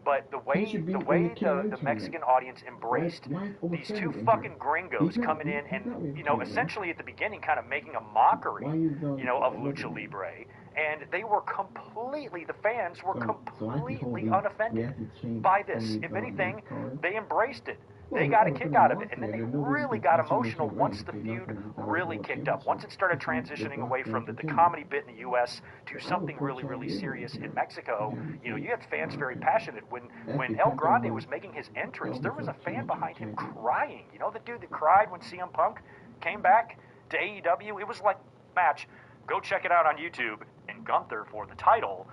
but the way the Mexican audience embraced these two fucking gringos coming in and, essentially at the beginning kind of making a mockery, of Lucha Libre. And they were the fans were completely unoffended by this. If anything, they embraced it. They got a kick out of it, and then they really got emotional once the feud really kicked up. Once it started transitioning away from the comedy bit in the U.S. to something really, really serious in Mexico, you had fans very passionate. When El Grande was making his entrance, there was a fan behind him crying. The dude that cried when CM Punk came back to AEW? It was like, match, go check it out on YouTube, and Gunther for the title,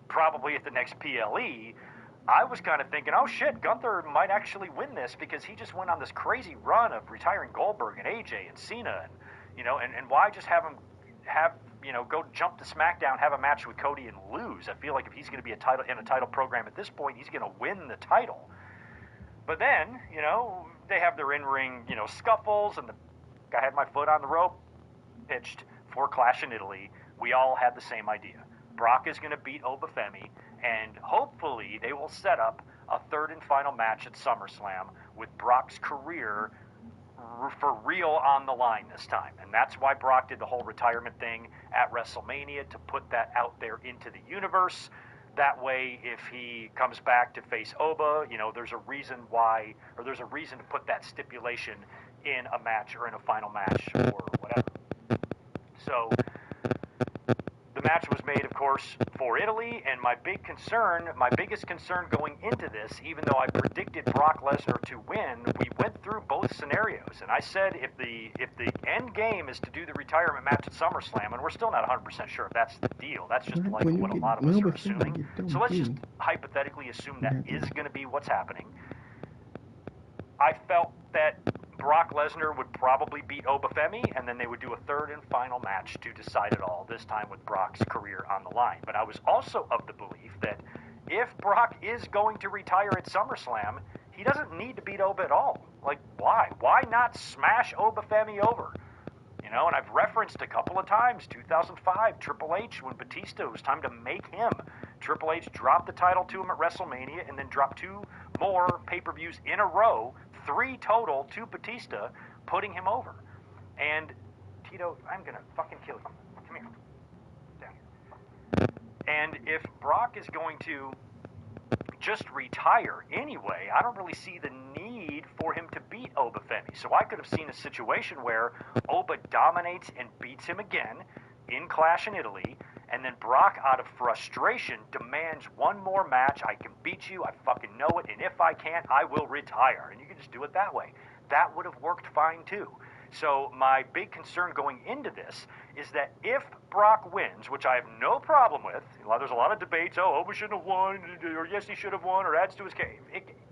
probably at the next PLE. I was kind of thinking, oh shit, Gunther might actually win this because he just went on this crazy run of retiring Goldberg and AJ and Cena, and why just have him go jump to SmackDown, have a match with Cody and lose? I feel like if he's going to be in a title program at this point, he's going to win the title. But then, they have their in-ring, scuffles, and I had my foot on the rope, pitched for Clash in Italy. We all had the same idea. Brock is going to beat Obafemi, and hopefully they will set up a third and final match at SummerSlam with Brock's career for real on the line this time. And that's why Brock did the whole retirement thing at WrestleMania, to put that out there into the universe. That way, if he comes back to face Oba, there's a reason to put that stipulation in a match or in a final match or whatever. So the match was made, of course, for Italy, and my biggest concern going into this, even though I predicted Brock Lesnar to win, we went through both scenarios, and I said if the end game is to do the retirement match at SummerSlam, and we're still not 100% sure if that's the deal, that's just like what a lot of us are assuming, so let's just hypothetically assume that is going to be what's happening. I felt that Brock Lesnar would probably beat Obafemi, and then they would do a third and final match to decide it all, this time with Brock's career on the line. But I was also of the belief that if Brock is going to retire at SummerSlam, he doesn't need to beat Oba at all. Like, why? Why not smash Obafemi over? And I've referenced a couple of times, 2005, Triple H, when Batista, it was time to make him. Triple H dropped the title to him at WrestleMania and then dropped 2 more pay-per-views in a row, 3 total to Batista, putting him over. And, Tito, I'm going to fucking kill you. Come here. Down here. And if Brock is going to just retire anyway, I don't really see the need need for him to beat Obafemi. So I could have seen a situation where Oba dominates and beats him again in Clash in Italy, and then Brock, out of frustration, demands one more match. I can beat you, I fucking know it, and if I can't, I will retire. And you can just do it that way. That would have worked fine too. So my big concern going into this is that if Brock wins, which I have no problem with, there's a lot of debates, Oba shouldn't have won, or yes, he should have won, or adds to his case.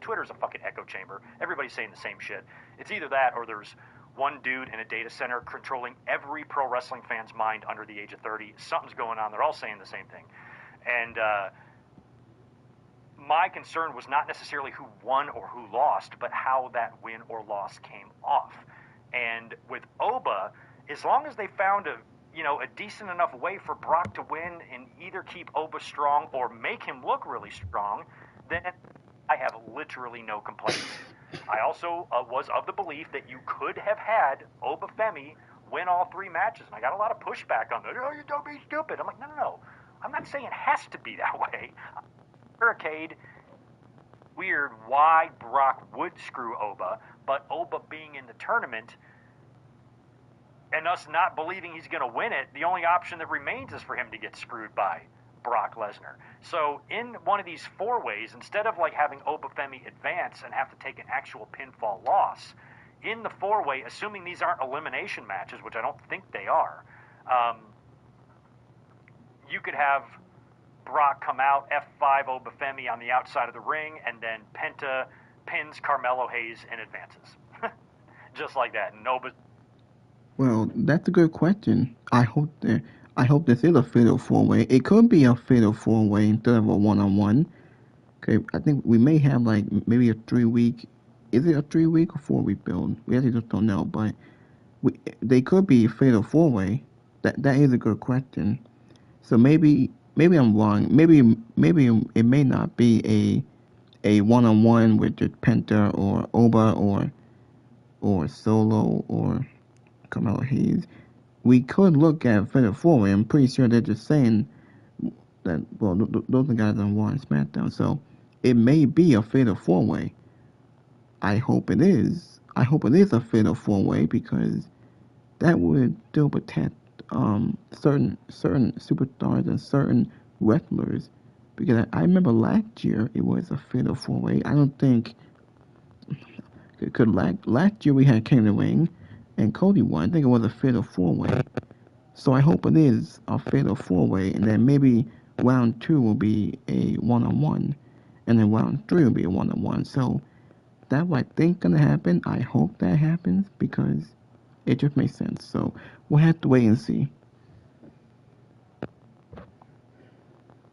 Twitter's a fucking echo chamber. Everybody's saying the same shit. It's either that or there's one dude in a data center controlling every pro wrestling fan's mind under the age of 30. Something's going on. They're all saying the same thing. And my concern was not necessarily who won or who lost, but how that win or loss came off. And with Oba, as long as they found a decent enough way for Brock to win and either keep Oba strong or make him look really strong, then I have literally no complaints. I also was of the belief that you could have had Obafemi win all 3 matches, and I got a lot of pushback on that. Oh, you don't be stupid. I'm like, no. I'm not saying it has to be that way. Barricade, weird why Brock would screw Oba, but Oba being in the tournament and us not believing he's going to win it, the only option that remains is for him to get screwed by Brock Lesnar. So in one of these 4-ways, instead of like having Obafemi advance and have to take an actual pinfall loss, in the 4-way, assuming these aren't elimination matches, which I don't think they are, you could have Brock come out, F5 Obafemi on the outside of the ring, and then Penta pins Carmelo Hayes and advances. Just like that. And Oba. Well, that's a good question. I hope this is a fatal 4-way. It could be a fatal 4-way instead of a 1-on-1. Okay, I think we may have like maybe a 3-week. Is it a 3-week or 4-week build? We actually just don't know, but they could be a fatal 4-way. That is a good question. So maybe I'm wrong. Maybe it may not be a 1-on-1 with just Penta or Oba or Solo or Carmelo Hayes. We could look at fatal 4-way. I'm pretty sure they're just saying that. Well, those are the guys on Raw and SmackDown. So it may be a fatal 4-way. I hope it is. I hope it is a fatal 4-way because that would still protect certain superstars and certain wrestlers. Because I remember last year it was a fatal 4-way. I don't think last year we had King of the Ring and Cody won. I think it was a fatal 4-way. So I hope it is a fatal 4-way, and then maybe round 2 will be a 1-on-1, and then round 3 will be a 1-on-1. So that's what I think gonna happen. I hope that happens because it just makes sense. So we'll have to wait and see.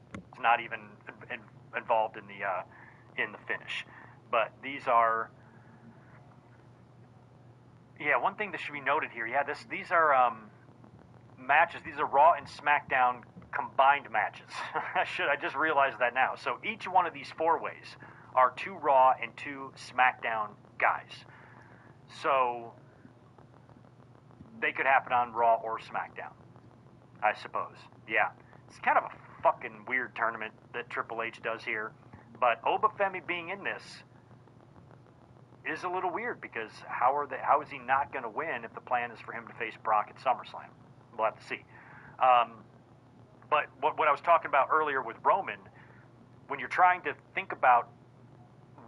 It's not even involved in the finish, but these are. Yeah, one thing that should be noted here. Yeah, these are matches. These are Raw and SmackDown combined matches. I just realized that now. So each one of these 4-ways are 2 Raw and 2 SmackDown guys. So they could happen on Raw or SmackDown, I suppose. Yeah, it's kind of a fucking weird tournament that Triple H does here. But Obafemi being in this is a little weird because how is he not going to win if the plan is for him to face Brock at SummerSlam? We'll have to see. But what I was talking about earlier with Roman, when you're trying to think about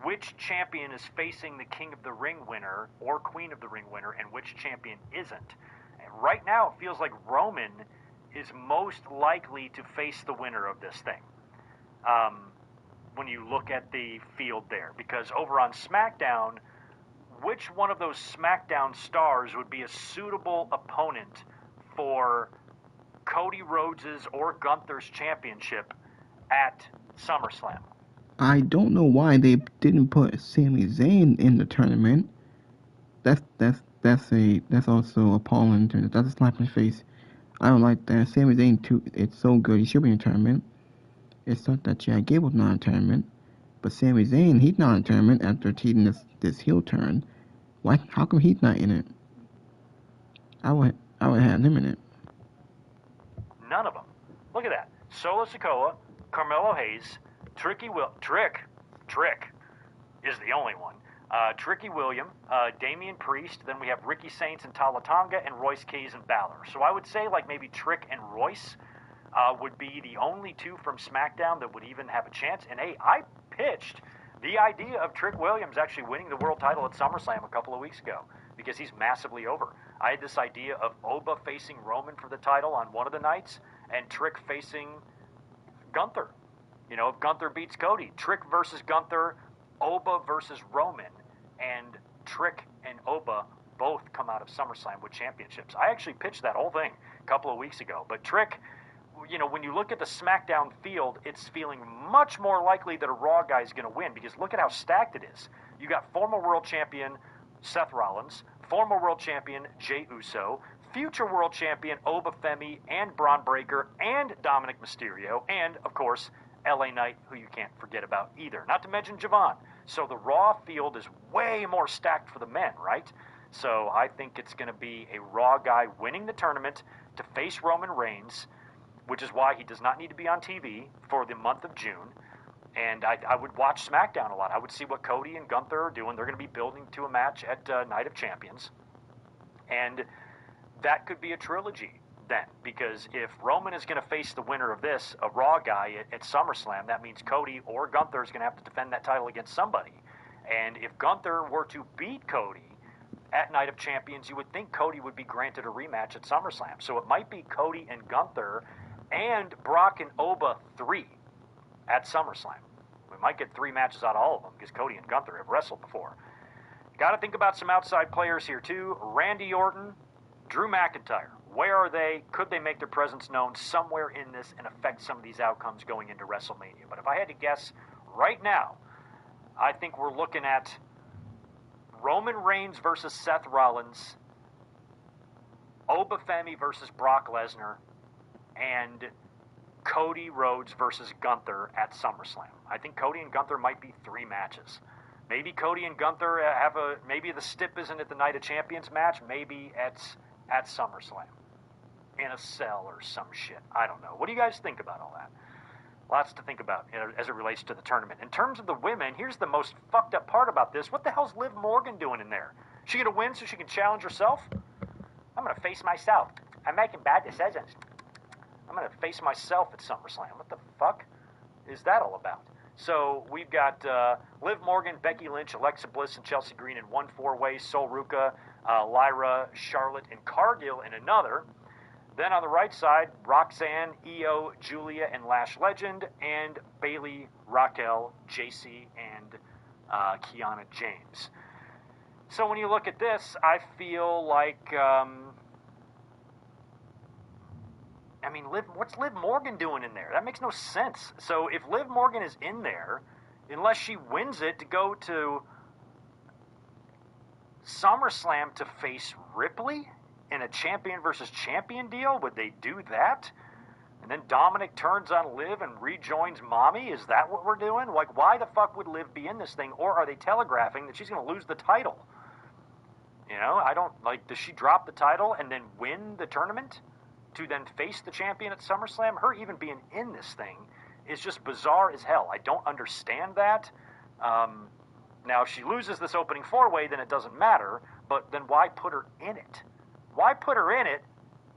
which champion is facing the King of the Ring winner or Queen of the Ring winner and which champion isn't, and right now it feels like Roman is most likely to face the winner of this thing. When you look at the field there, because over on SmackDown, which one of those SmackDown stars would be a suitable opponent for Cody Rhodes's or Gunther's championship at SummerSlam? I don't know why they didn't put Sami Zayn in the tournament. That's also appalling. That's a slap in the face. I don't like that. Sami Zayn too. It's so good. He should be in the tournament. It's not that Chad Gable's not in the tournament, but Sami Zayn, he's not in the tournament after teasing this heel turn. Why? How come he's not in it? I would have him in it. None of them. Look at that. Solo Sikoa, Carmelo Hayes, Trick is the only one. Tricky William, Damian Priest, then we have Ricky Saints and Tala Tonga, and Royce Keys and Balor. So I would say like maybe Trick and Royce would be the only two from SmackDown that would even have a chance. And hey, I pitched the idea of Trick Williams actually winning the world title at SummerSlam a couple of weeks ago because he's massively over. I had this idea of Oba facing Roman for the title on one of the nights and Trick facing Gunther. You know, if Gunther beats Cody, Trick versus Gunther, Oba versus Roman, and Trick and Oba both come out of SummerSlam with championships. I actually pitched that whole thing a couple of weeks ago. But Trick, you know, when you look at the SmackDown field, it's feeling much more likely that a Raw guy is going to win because look at how stacked it is. You got former world champion Seth Rollins, former world champion Jey Uso, future world champion Oba Femi and Braun Breaker and Dominic Mysterio, and, of course, LA Knight, who you can't forget about either. Not to mention Javon. So the Raw field is way more stacked for the men, right? So I think it's going to be a Raw guy winning the tournament to face Roman Reigns, which is why he does not need to be on TV for the month of June. And I would watch SmackDown a lot. I would see what Cody and Gunther are doing. They're going to be building to a match at Night of Champions. And that could be a trilogy then, because if Roman is going to face the winner of this, a Raw guy at SummerSlam, that means Cody or Gunther is going to have to defend that title against somebody. And if Gunther were to beat Cody at Night of Champions, you would think Cody would be granted a rematch at SummerSlam. So it might be Cody and Gunther and Brock and Oba 3 at SummerSlam. We might get 3 matches out of all of them because Cody and Gunther have wrestled before. Got to think about some outside players here too. Randy Orton, Drew McIntyre. Where are they? Could they make their presence known somewhere in this and affect some of these outcomes going into WrestleMania? But if I had to guess right now, I think we're looking at Roman Reigns versus Seth Rollins, Oba Femi versus Brock Lesnar, and Cody Rhodes versus Gunther at SummerSlam. I think Cody and Gunther might be 3 matches. Maybe Cody and Gunther maybe the stip isn't at the Night of Champions match, maybe at SummerSlam. In a cell or some shit. I don't know. What do you guys think about all that? Lots to think about as it relates to the tournament. In terms of the women, here's the most fucked up part about this. What the hell's Liv Morgan doing in there? She gonna win so she can challenge herself? I'm gonna face myself. I'm making bad decisions. I'm gonna face myself at SummerSlam. What the fuck is that all about? So we've got Liv Morgan, Becky Lynch, Alexa Bliss, and Chelsea Green in one 4-way. Sol Ruka, Lyra, Charlotte, and Cargill in another. Then on the right side, Roxanne, Io, Julia, and Lash Legend, and Bayley, Raquel, JC, and Kiana James. So when you look at this, I feel like, what's Liv Morgan doing in there? That makes no sense. So if Liv Morgan is in there, unless she wins it to go to SummerSlam to face Ripley in a champion versus champion deal, would they do that? And then Dominic turns on Liv and rejoins Mommy? Is that what we're doing? Like, why the fuck would Liv be in this thing? Or are they telegraphing that she's going to lose the title? You know, does she drop the title and then win the tournament to then face the champion at SummerSlam? Her even being in this thing is just bizarre as hell. I don't understand that. Now, if she loses this opening 4-way, then it doesn't matter. But then why put her in it? Why put her in it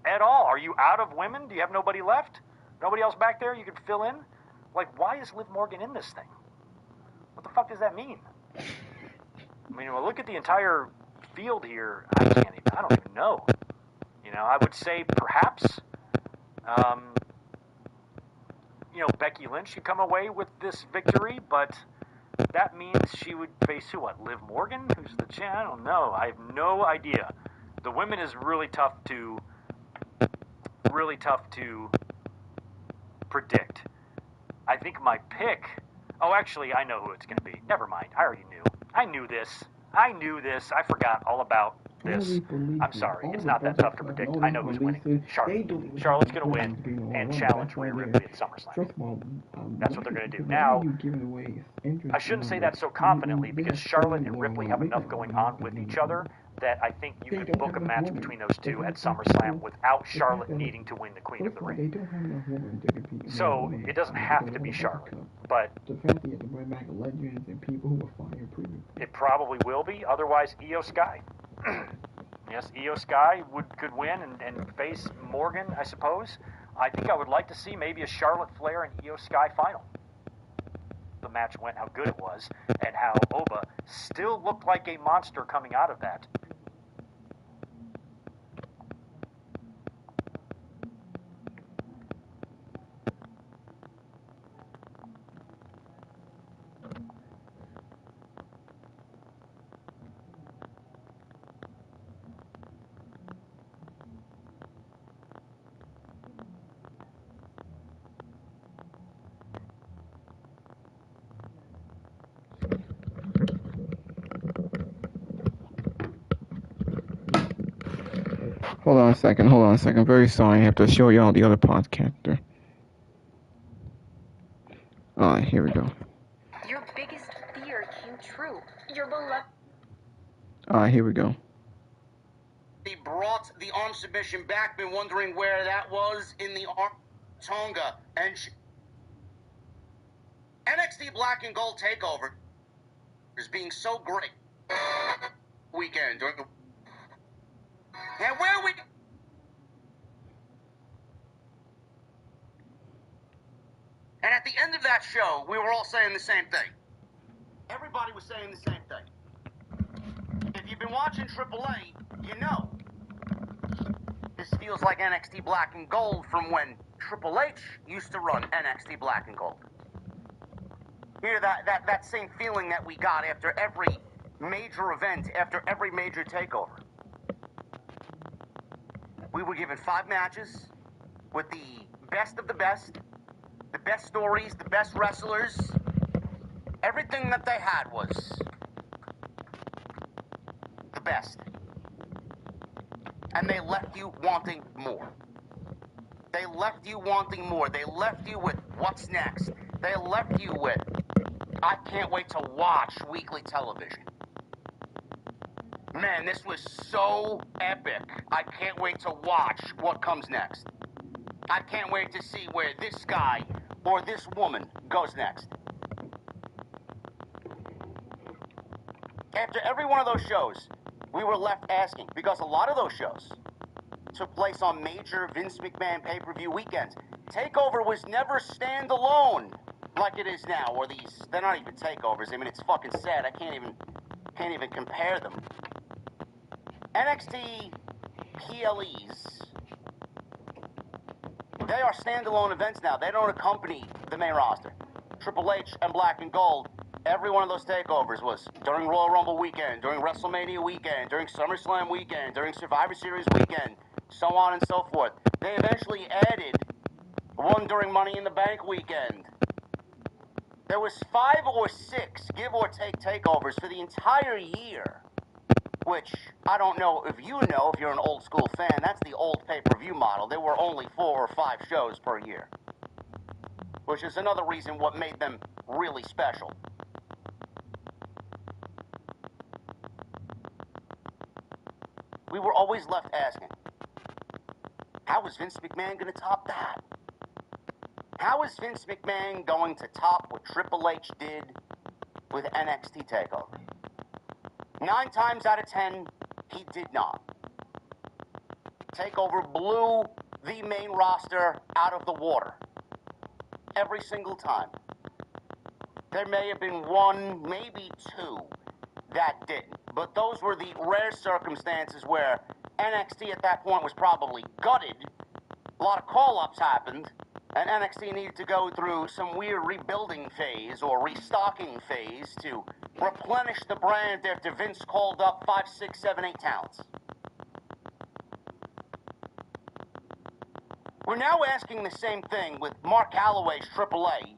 at all? Are you out of women? Do you have nobody left? Nobody else back there you could fill in? Like, why is Liv Morgan in this thing? What the fuck does that mean? I mean, well, look at the entire field here. I don't even know. You know, I would say perhaps, Becky Lynch should come away with this victory, but that means she would face who? What, Liv Morgan? Who's the champ? I don't know. I have no idea. The women is really tough to predict. I think my pick. Oh, actually, I know who it's going to be. Never mind. I already knew. I knew this. I forgot all about this. I'm sorry. It's not that tough to predict. I know who's winning. Charlotte. Charlotte's going to win and challenge Rhea Ripley at SummerSlam. That's what they're going to do. Now, I shouldn't say that so confidently because Charlotte and Ripley have enough going on with each other that I think you could book a match between those two at SummerSlam without Charlotte needing to win the Queen of the Ring. They don't have enough women to compete. So it doesn't have to be Charlotte, but the fact that you have to bring back legends and people who were fired previously. it probably will be. Otherwise, Io Sky. Yes, Io Sky could win and face Morgan, I suppose. I think I would like to see maybe a Charlotte Flair and Io Sky final. The match went, how good it was, and how Oba still looked like a monster coming out of that. Hold on a second. Very sorry, I have to show y'all the other podcaster. Alright, here we go. Your biggest fear came true. Your beloved. Alright, here we go. He brought the arm submission back. Been wondering where that was in the arm. Tonga and NXT Black and Gold Takeover is being so great. Weekend. And where we... And at the end of that show, we were all saying the same thing. Everybody was saying the same thing. If you've been watching AAA, you know. This feels like NXT Black and Gold from when Triple H used to run NXT Black and Gold. Hear that same feeling that we got after every major event, after every major takeover. We were given 5 matches with the best of the best stories, the best wrestlers. Everything that they had was the best. And they left you wanting more. They left you wanting more. They left you with what's next. They left you with, I can't wait to watch weekly television. Man, this was so epic. I can't wait to watch what comes next. I can't wait to see where this guy or this woman goes next. After every one of those shows, we were left asking, because a lot of those shows took place on major Vince McMahon pay-per-view weekends. TakeOver was never standalone like it is now, or these, they're not even takeovers. I mean, it's fucking sad. I can't even compare them. NXT PLEs, they are standalone events now. They don't accompany the main roster. Triple H and Black and Gold, every one of those takeovers was during Royal Rumble weekend, during WrestleMania weekend, during SummerSlam weekend, during Survivor Series weekend, so on and so forth. They eventually added one during Money in the Bank weekend. There was 5 or 6 give or take takeovers for the entire year, which I don't know if you know, if you're an old school fan, that's the old pay-per-view model. There were only 4 or 5 shows per year, which is another reason what made them really special. We were always left asking, how is Vince McMahon going to top that? How is Vince McMahon going to top what Triple H did with NXT TakeOver? 9 times out of 10, he did not. TakeOver blew the main roster out of the water. Every single time. There may have been 1, maybe 2 that didn't. But those were the rare circumstances where NXT at that point was probably gutted. A lot of call-ups happened, and NXT needed to go through some weird rebuilding phase or restocking phase to replenish the brand after Vince called up 5, 6, 7, 8 talents. We're now asking the same thing with Mark Calloway's AAA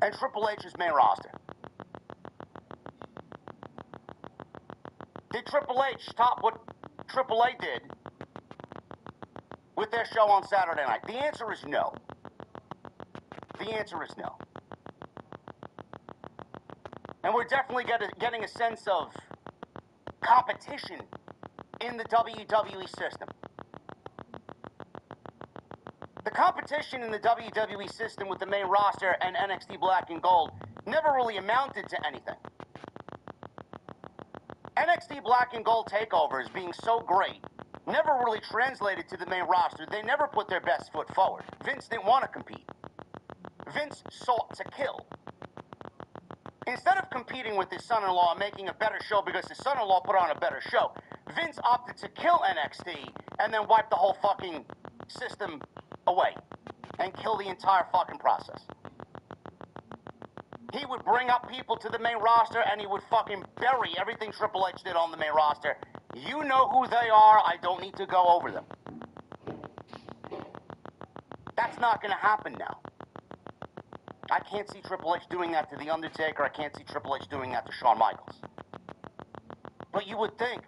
and Triple H's main roster. Did Triple H top what AAA did with their show on Saturday night? The answer is no. The answer is no. And we're definitely getting a sense of competition in the WWE system. The competition in the WWE system with the main roster and NXT Black and Gold never really amounted to anything. NXT Black and Gold takeovers being so great never really translated to the main roster. They never put their best foot forward. Vince didn't want to compete. Vince sought to kill. Instead of competing with his son-in-law and making a better show because his son-in-law put on a better show, Vince opted to kill NXT and then wipe the whole fucking system away and kill the entire fucking process. He would bring up people to the main roster and he would fucking bury everything Triple H did on the main roster. You know who they are, I don't need to go over them. That's not gonna happen now. I can't see Triple H doing that to The Undertaker. I can't see Triple H doing that to Shawn Michaels. But you would think,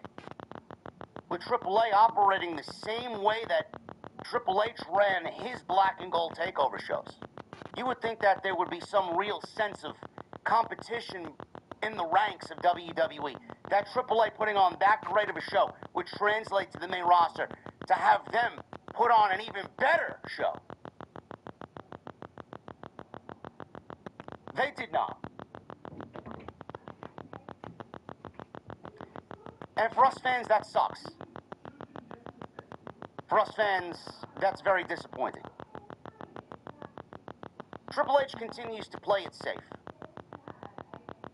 with Triple A operating the same way that Triple H ran his Black and Gold takeover shows, you would think that there would be some real sense of competition in the ranks of WWE. That Triple A putting on that great of a show would translate to the main roster to have them put on an even better show. They did not. And for us fans, that sucks. For us fans, that's very disappointing. Triple H continues to play it safe.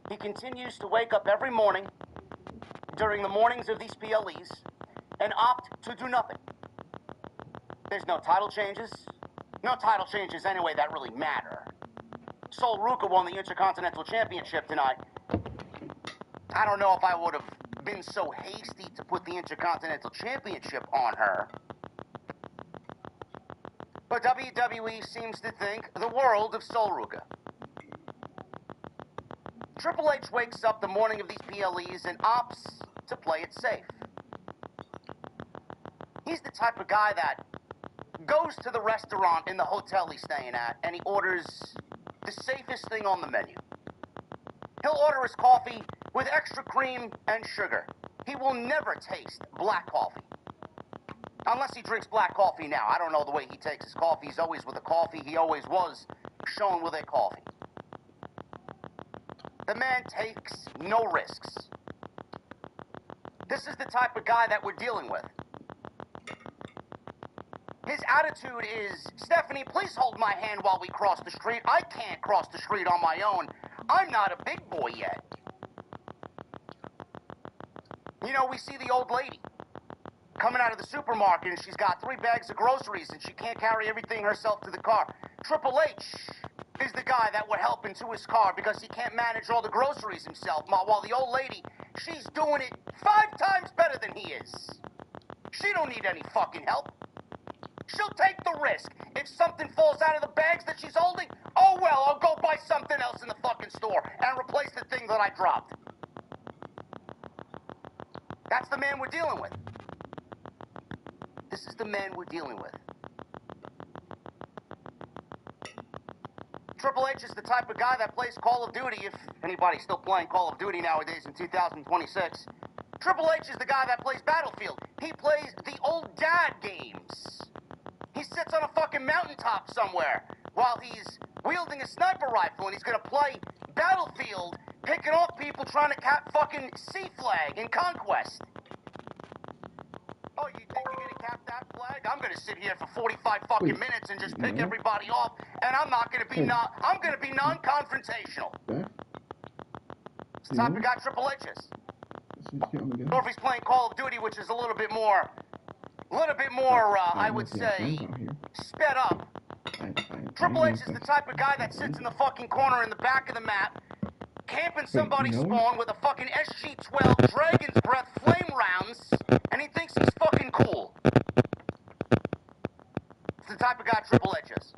He continues to wake up every morning during the mornings of these PLEs and opt to do nothing. There's no title changes. No title changes anyway that really matter. Sol Ruka won the Intercontinental Championship tonight. I don't know if I would have been so hasty to put the Intercontinental Championship on her. But WWE seems to think the world of Sol Ruka. Triple H wakes up the morning of these PLEs and opts to play it safe. He's the type of guy that goes to the restaurant in the hotel he's staying at and he orders the safest thing on the menu. He'll order his coffee with extra cream and sugar. He will never taste black coffee. Unless he drinks black coffee now. I don't know the way he takes his coffee. He's always with a coffee. He always was shown with a coffee. The man takes no risks. This is the type of guy that we're dealing with. His attitude is, Stephanie, please hold my hand while we cross the street. I can't cross the street on my own. I'm not a big boy yet. You know, we see the old lady coming out of the supermarket and she's got 3 bags of groceries and she can't carry everything herself to the car. Triple H is the guy that would help into his car because he can't manage all the groceries himself, while the old lady, she's doing it 5 times better than he is. She don't need any fucking help. She'll take the risk. If something falls out of the bags that she's holding, oh well, I'll go buy something else in the fucking store and replace the thing that I dropped. That's the man we're dealing with. This is the man we're dealing with. Triple H is the type of guy that plays Call of Duty, if anybody's still playing Call of Duty nowadays in 2026. Triple H is the guy that plays Battlefield. He plays the old dad games. He sits on a fucking mountaintop somewhere while he's wielding a sniper rifle and he's gonna play Battlefield, picking off people trying to cap fucking C-Flag in Conquest. Oh, you think you're gonna cap that flag? I'm gonna sit here for 45 fucking minutes and just pick everybody off, and I'm not gonna be I'm gonna be non-confrontational. It's the type of guy Triple H is. Or if he's playing Call of Duty, which is a little bit more, I would say, sped up. Triple H is the type of guy that sits in the fucking corner in the back of the map, camping somebody's spawn with a fucking SG-12 Dragon's Breath flame rounds, and he thinks he's fucking cool. It's the type of guy Triple H is.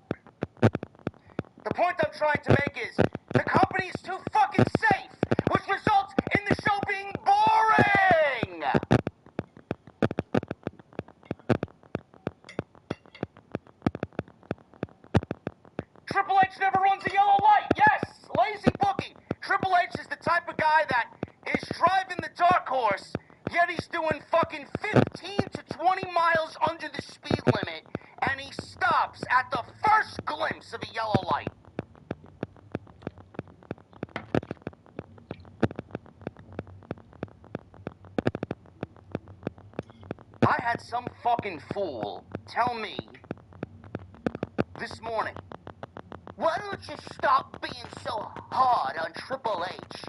The point I'm trying to make is, the company is too fucking safe, which results in the show being boring! Triple H never runs a yellow light. Yes, lazy booking. Triple H is the type of guy that is driving the dark horse had some fucking fool tell me this morning, why don't you stop being so hard on Triple H?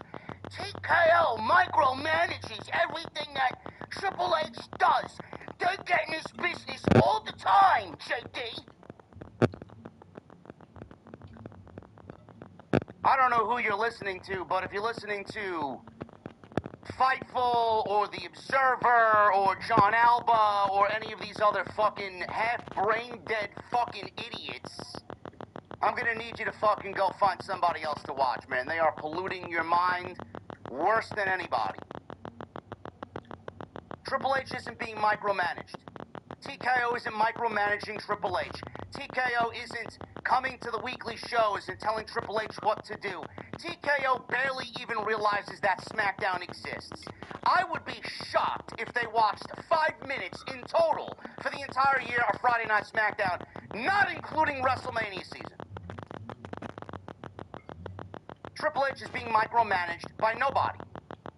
TKO micromanages everything that Triple H does. They get in his business all the time, JD. I don't know who you're listening to, but if you're listening to Fightful or The Observer or John Alba or any of these other fucking half-brain-dead fucking idiots, I'm gonna need you to fucking go find somebody else to watch, man. They are polluting your mind worse than anybody. Triple H isn't being micromanaged. TKO isn't micromanaging Triple H. TKO isn't coming to the weekly shows and telling Triple H what to do. TKO barely even realizes that SmackDown exists. I would be shocked if they watched 5 minutes in total for the entire year of Friday Night SmackDown, not including WrestleMania season. Triple H is being micromanaged by nobody.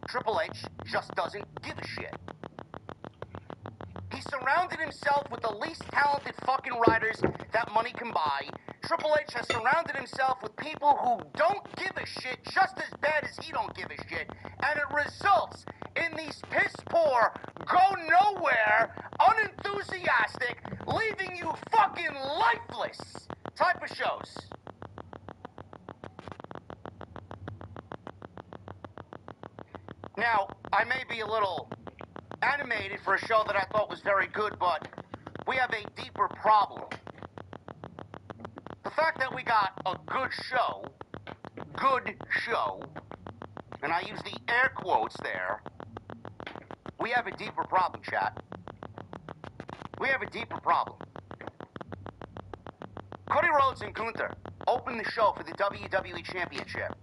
Triple H just doesn't give a shit. He surrounded himself with the least talented fucking writers that money can buy. Triple H has surrounded himself with people who don't give a shit just as bad as he don't give a shit. And it results in these piss-poor, go-nowhere, unenthusiastic, leaving you fucking lifeless type of shows. Now, I may be a little animated for a show that I thought was very good, but we have a deeper problem. The fact that we got a good show, and I use the air quotes there, we have a deeper problem, chat. We have a deeper problem. Cody Rhodes and Gunther opened the show for the WWE Championship.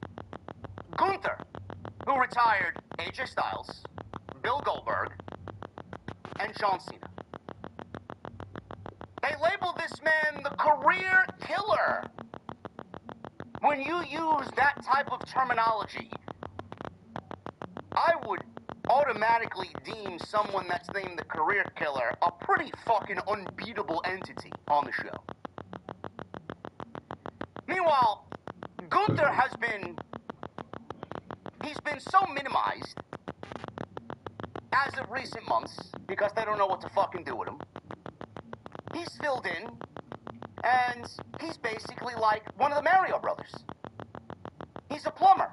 Gunther, who retired AJ Styles, Bill Goldberg, and John Cena. They labeled this man the career killer. When you use that type of terminology, I would automatically deem someone that's named the career killer a pretty fucking unbeatable entity on the show. Meanwhile, Gunther he's been so minimized as of recent months, because they don't know what to fucking do with him. He's filled in, and he's basically like one of the Mario brothers. He's a plumber.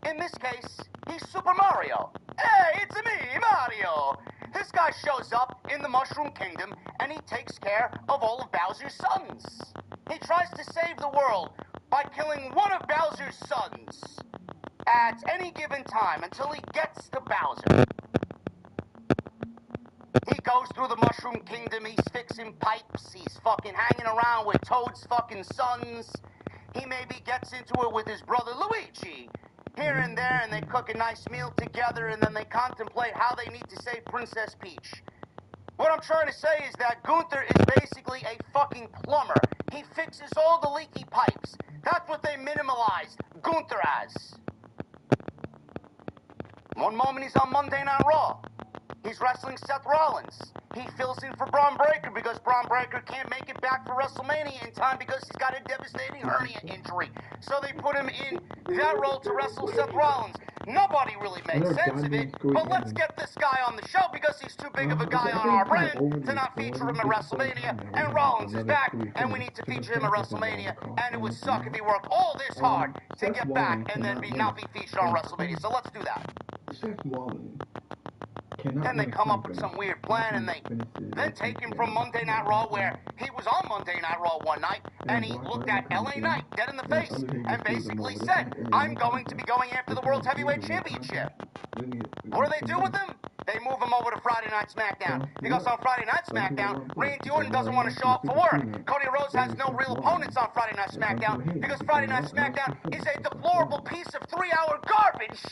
In this case, he's Super Mario. Hey, it's me, Mario! This guy shows up in the Mushroom Kingdom, and he takes care of all of Bowser's sons. He tries to save the world by killing one of Bowser's sons at any given time until he gets to Bowser. He goes through the Mushroom Kingdom, he's fixing pipes, he's fucking hanging around with Toad's fucking sons. He maybe gets into it with his brother Luigi, here and there, and they cook a nice meal together, and then they contemplate how they need to save Princess Peach. What I'm trying to say is that Gunther is basically a fucking plumber. He fixes all the leaky pipes. That's what they minimalized Gunther as. One moment he's on Monday Night Raw. He's wrestling Seth Rollins. He fills in for Braun Breaker because Braun Breaker can't make it back for WrestleMania in time because he's got a devastating hernia injury. So they put him in that role to wrestle Seth Rollins. Nobody really makes sense of it, but let's get this guy on the show because he's too big of a guy on our brand to not feature him at WrestleMania, and Rollins is back, and we need to feature him at WrestleMania, and it would suck if he worked all this hard to get back and then not be featured on WrestleMania, so let's do that. Then they come up with some weird plan, and they then take him from Monday Night Raw, where he was on Monday Night Raw one night, and he looked at LA Knight dead in the face and basically said, I'm going to be going after the World Heavyweight Championship. What do they do with him? They move him over to Friday Night SmackDown, because on Friday Night SmackDown, Randy Orton doesn't want to show up for work. Cody Rhodes has no real opponents on Friday Night SmackDown, because Friday Night SmackDown is a deplorable piece of 3-hour garbage.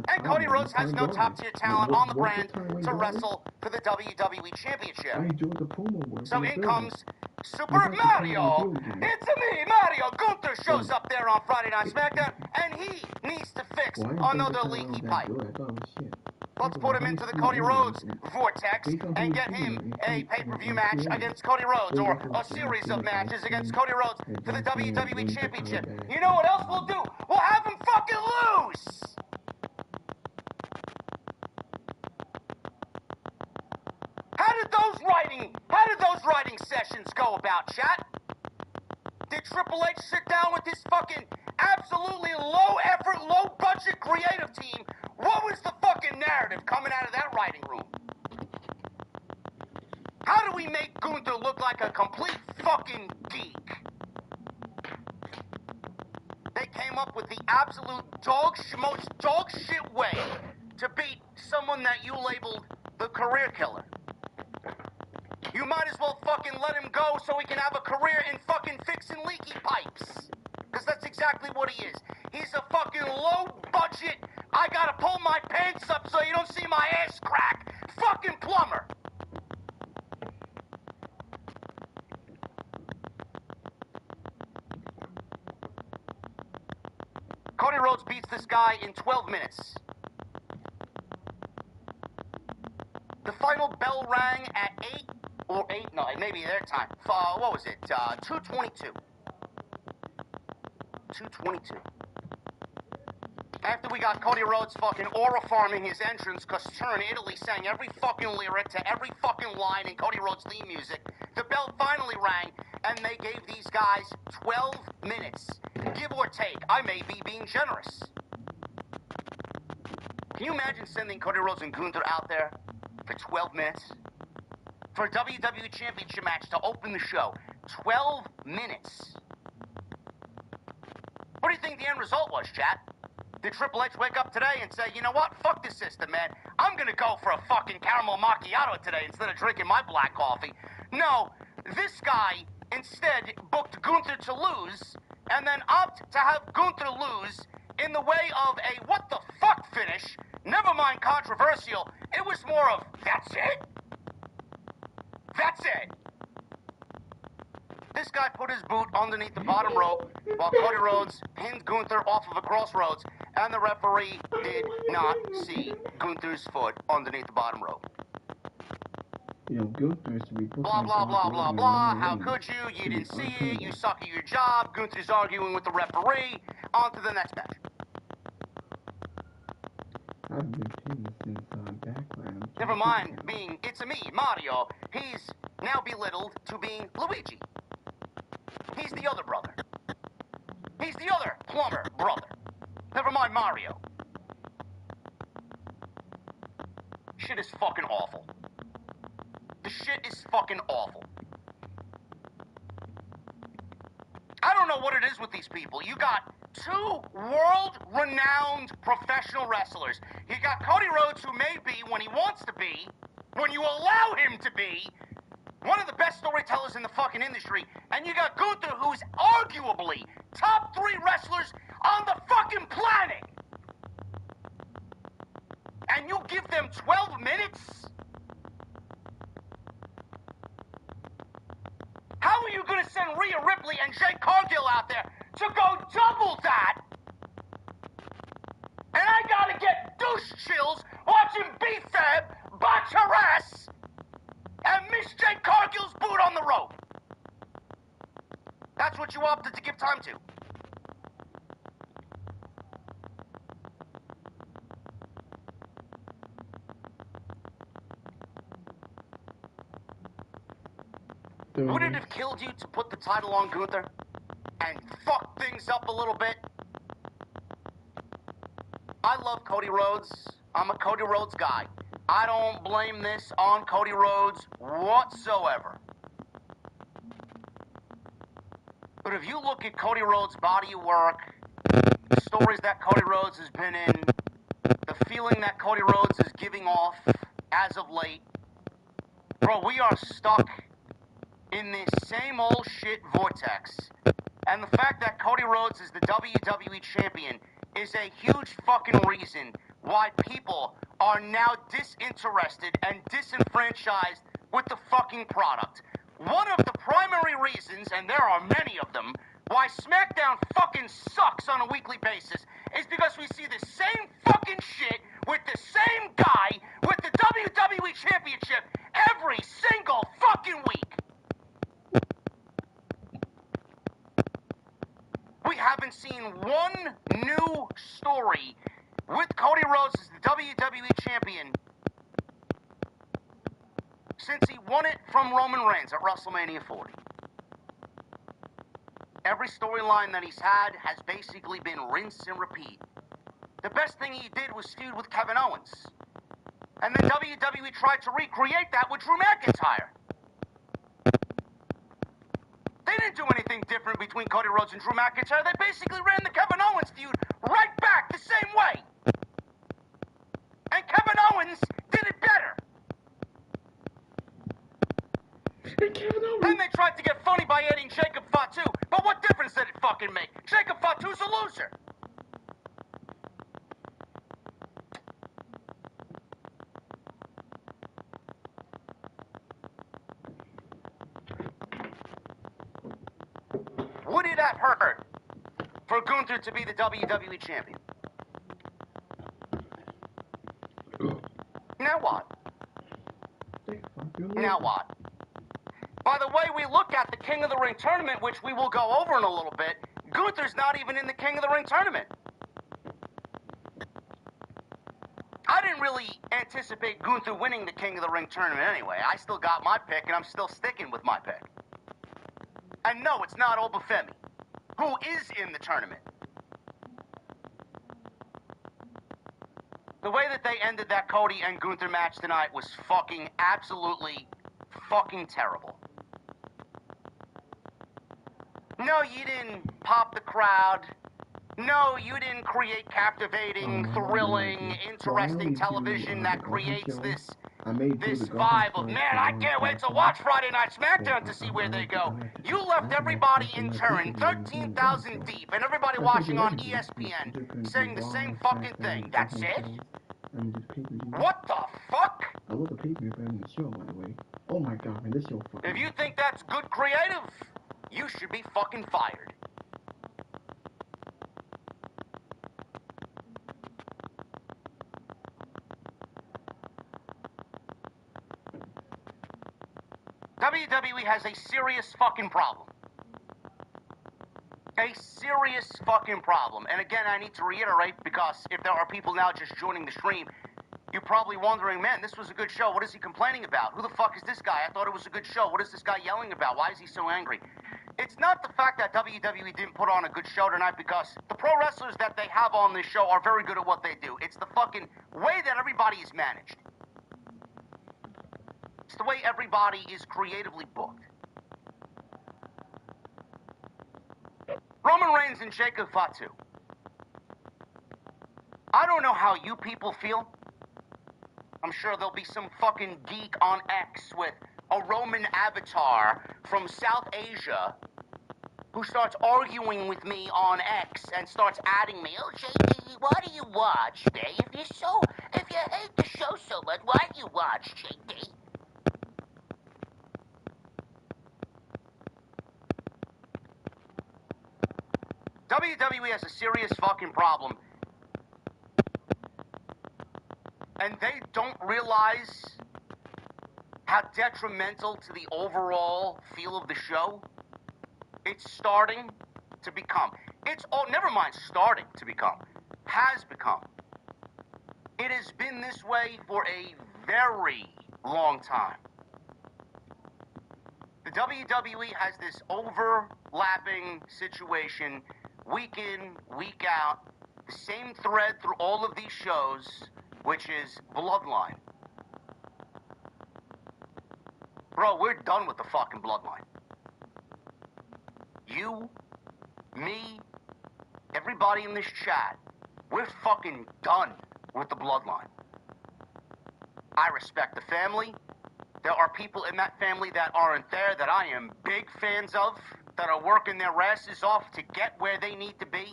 And Cody Rhodes has no top-tier talent on the brand to wrestle for the WWE Championship. So in comes Super Mario. It's me, Mario. Gunther shows up there on Friday Night SmackDown, and he needs to fix another leaky pipe. Let's put him into the Cody Rhodes vortex and get him a pay-per-view match against Cody Rhodes, or a series of matches against Cody Rhodes for the WWE Championship. You know what else we'll do? We'll have him fucking lose! How did those writing sessions go about, chat? Did Triple H sit down with his fucking absolutely low-effort, low-budget creative team? What was the fucking narrative coming out of that writing room? How do we make Gunther look like a complete fucking geek? They came up with the absolute most dog shit way to beat someone that you labeled the career killer. You might as well fucking let him go so he can have a career in fucking fixing leaky pipes. Because that's exactly what he is. He's a fucking low-budget, I gotta pull my pants up so you don't see my ass crack, fucking plumber. Cody Rhodes beats this guy in 12 minutes. The final bell rang at 8, no, maybe their time. What was it? 2:22. 2:22. After we got Cody Rhodes fucking aura farming his entrance, cause Turn Italy sang every fucking lyric to every fucking line in Cody Rhodes' theme music, the bell finally rang, and they gave these guys 12 minutes. Give or take, I may be being generous. Can you imagine sending Cody Rhodes and Gunther out there for 12 minutes? For a WWE Championship match to open the show. 12 minutes. What do you think the end result was, chat? Did Triple H wake up today and say, you know what? Fuck this system, man. I'm gonna go for a fucking caramel macchiato today instead of drinking my black coffee. No, this guy instead booked Gunther to lose and then opt to have Gunther lose in the way of a what the fuck finish. Never mind controversial. It was more of, that's it? That's it. This guy put his boot underneath the bottom rope while Cody Rhodes pinned Gunther off of a crossroads, and the referee did not see Gunther's foot underneath the bottom rope. You know, Gunther's to be blah, blah, blah, blah, blah. How could you? You didn't see it. You suck at your job. Gunther's arguing with the referee. On to the next match. I've been seeing this inside background. Never mind being, it's me, Mario. He's now belittled to being Luigi. He's the other brother. He's the other plumber brother. Never mind Mario. Shit is fucking awful. The shit is fucking awful. I don't know what it is with these people. You got two world-renowned professional wrestlers. You got Cody Rhodes, who may be, when he wants to be, when you allow him to be, one of the best storytellers in the fucking industry. And you got Gunther, who's arguably top 3 wrestlers on the fucking planet. And you give them 12 minutes? How are you going to send Rhea Ripley and Jade Cargill out there to go double that? And I gotta get douche chills watching B-Fab botch her ass and miss Jade Cargill's boot on the rope. That's what you opted to give time to. Would it have killed you to put the title on Gunther and fuck things up a little bit? I love Cody Rhodes. I'm a Cody Rhodes guy. I don't blame this on Cody Rhodes whatsoever. But if you look at Cody Rhodes' body of work, the stories that Cody Rhodes has been in, the feeling that Cody Rhodes is giving off as of late, bro, we are stuck in this same old shit vortex. And the fact that Cody Rhodes is the WWE champion is a huge fucking reason why people are now disinterested and disenfranchised with the fucking product. One of the primary reasons, and there are many of them, why SmackDown fucking sucks on a weekly basis is because we see the same fucking shit with the same guy with the WWE Championship every single fucking week. We haven't seen one new story with Cody Rhodes as the WWE Champion since he won it from Roman Reigns at WrestleMania 40. Every storyline that he's had has basically been rinse and repeat. The best thing he did was feud with Kevin Owens. And then WWE tried to recreate that with Drew McIntyre. They didn't do anything different between Cody Rhodes and Drew McIntyre. They basically ran the Kevin Owens feud right back the same way. And Kevin Owens did it better. Then they tried to get funny by adding Jacob Fato. But what difference did it fucking make? Jacob Fatu's a loser. Would it have hurt for Gunther to be the WWE champion? Now what? Now what? By the way we look at the King of the Ring tournament, which we will go over in a little bit, Gunther's not even in the King of the Ring tournament. I didn't really anticipate Gunther winning the King of the Ring tournament anyway. I still got my pick, and I'm still sticking with my pick. And no, it's not Obafemi, who is in the tournament. The way that they ended that Cody and Gunther match tonight was fucking absolutely fucking terrible. No, you didn't pop the crowd. No, you didn't create captivating, thrilling, interesting television that creates this vibe of, man, I can't wait to watch Friday Night SmackDown to see where they go. You left everybody in turn, 13,000 deep, and everybody watching on ESPN saying the same fucking thing. That's it? What the fuck? I love the pay-per-view better than the show, by the way. Oh my god, man, this show fucking... If you think that's good creative, you should be fucking fired. WWE has a serious fucking problem. A serious fucking problem. And again, I need to reiterate, because if there are people now just joining the stream, you're probably wondering, man, this was a good show. What is he complaining about? Who the fuck is this guy? I thought it was a good show. What is this guy yelling about? Why is he so angry? It's not the fact that WWE didn't put on a good show tonight, because the pro wrestlers that they have on this show are very good at what they do. It's the fucking way that everybody is managed. It's the way everybody is creatively booked. Roman Reigns and Jacob Fatu. I don't know how you people feel. I'm sure there'll be some fucking geek on X with a Roman avatar from South Asia who starts arguing with me on X and starts adding me, oh, JD, why do you watch, Dave? If you hate the show so much, why do you watch, JD? WWE has a serious fucking problem. And they don't realize how detrimental to the overall feel of the show it's starting to become. Never mind starting to become, has become. It has been this way for a very long time. The WWE has this overlapping situation, week in, week out, the same thread through all of these shows, which is Bloodline. Bro, we're done with the fucking Bloodline. You, me, everybody in this chat, we're fucking done with the Bloodline. I respect the family. There are people in that family that aren't there that I am big fans of, that are working their asses off to get where they need to be.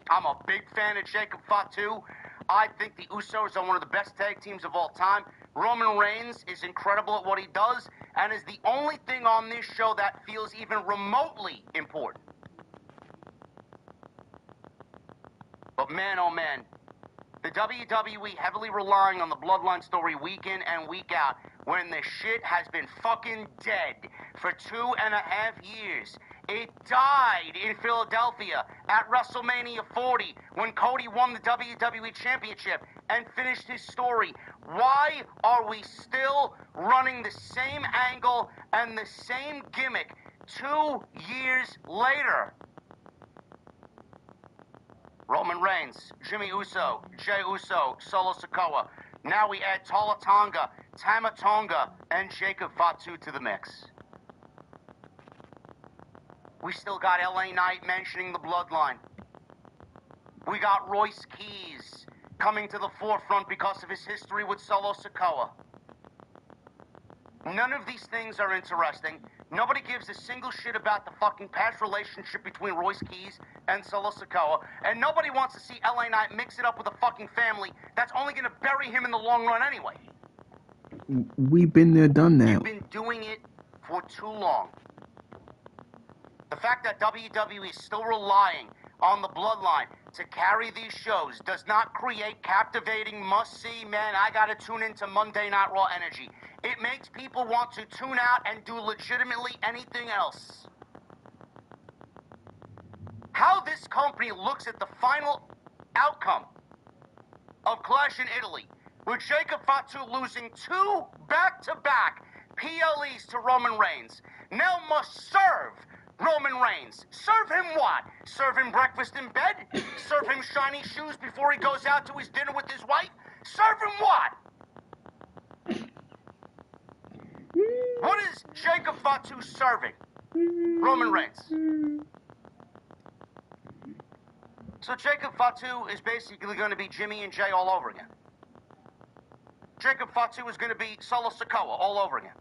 I'm a big fan of Jacob Fatu. I think the Usos are one of the best tag teams of all time. Roman Reigns is incredible at what he does and is the only thing on this show that feels even remotely important. But man, oh man, The WWE heavily relying on the Bloodline story week in and week out when the shit has been fucking dead for 2.5 years. It died in Philadelphia at WrestleMania 40 when Cody won the WWE Championship and finished his story. Why are we still running the same angle and the same gimmick 2 years later? Roman Reigns, Jimmy Uso, Jey Uso, Solo Sikoa. Now we add Tala Tonga, Tama Tonga, and Jacob Fatu to the mix. We still got LA Knight mentioning the Bloodline. We got Royce Keys coming to the forefront because of his history with Solo Sikoa. None of these things are interesting. Nobody gives a single shit about the fucking past relationship between Royce Keys and Solo Sikoa, and nobody wants to see LA Knight mix it up with a fucking family that's only gonna bury him in the long run anyway. We've been there, done that. You've been doing it for too long. The fact that WWE is still relying on the Bloodline to carry these shows does not create captivating, must-see, man, I gotta tune into Monday Night Raw energy. It makes people want to tune out and do legitimately anything else. How this company looks at the final outcome of Clash in Italy, with Jacob Fatu losing 2 back-to-back PLEs to Roman Reigns, now must serve Roman Reigns. Serve him what? Serve him breakfast in bed? Serve him shiny shoes before he goes out to his dinner with his wife? Serve him what? What is Jacob Fatu serving Roman Reigns? So Jacob Fatu is basically going to be Jimmy and Jay all over again. Jacob Fatu is going to be Solo Sikoa all over again.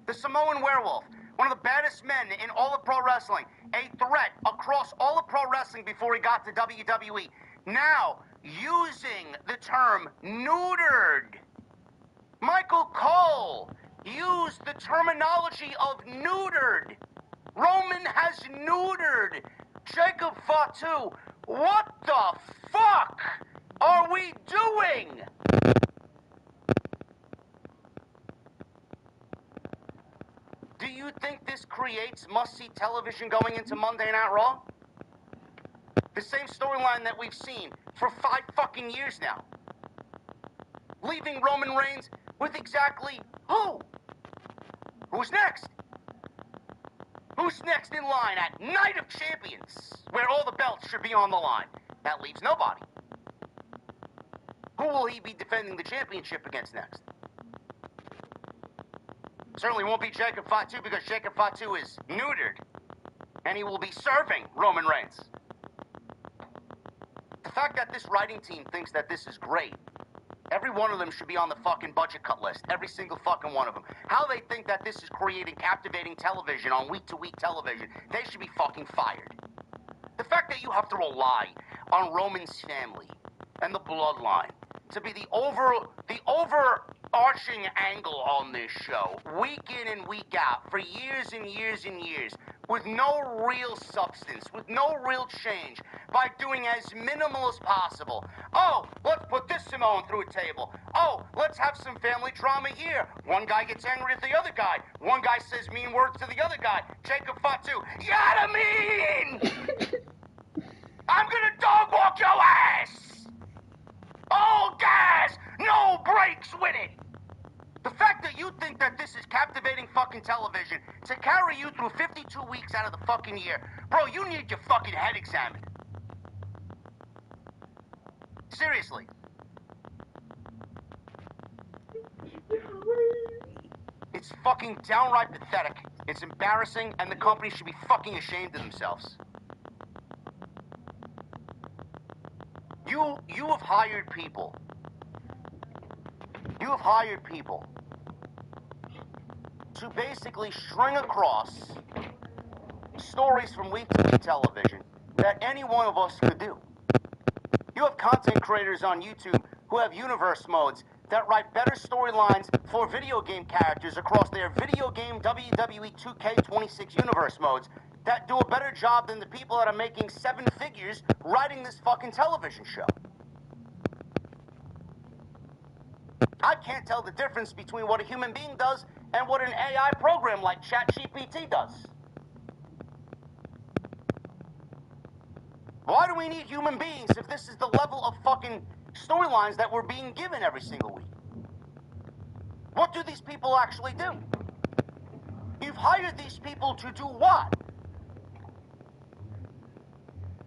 The Samoan Werewolf, one of the baddest men in all of pro wrestling, a threat across all of pro wrestling before he got to WWE. Now, using the term neutered. Michael Cole used the terminology of neutered. Roman has neutered Jacob Fatu. What the fuck are we doing? Do you think this creates must-see television going into Monday Night Raw? The same storyline that we've seen for 5 fucking years now. Leaving Roman Reigns with exactly who? Who's next? Who's next in line at Night of Champions, where all the belts should be on the line? That leaves nobody. Who will he be defending the championship against next? Certainly won't be Jacob Fatu because Jacob Fatu is neutered. And he will be serving Roman Reigns. The fact that this writing team thinks that this is great, every one of them should be on the fucking budget cut list. Every single fucking one of them. How they think that this is creating captivating television on week-to-week television, they should be fucking fired. The fact that you have to rely on Roman's family and the bloodline to be the overarching angle on this show, week in and week out, for years and years and years, with no real substance, with no real change, by doing as minimal as possible. Oh, let's put this Samoan through a table. Oh, let's have some family drama here. One guy gets angry at the other guy. One guy says mean words to the other guy. Jacob Fatu, yada mean! I'm gonna dog walk your ass! All gas, no brakes with it! The fact that you think that this is captivating fucking television to carry you through 52 weeks out of the fucking year, bro, you need your fucking head examined. Seriously. It's fucking downright pathetic. It's embarrassing, and the company should be fucking ashamed of themselves. You have hired people. You have hired people to basically string across stories from week-to-week television that any one of us could do. You have content creators on YouTube who have universe modes that write better storylines for video game characters across their video game WWE 2K26 universe modes that do a better job than the people that are making 7 figures writing this fucking television show. I can't tell the difference between what a human being does and what an AI program like ChatGPT does. Why do we need human beings if this is the level of fucking storylines that we're being given every single week? What do these people actually do? You've hired these people to do what?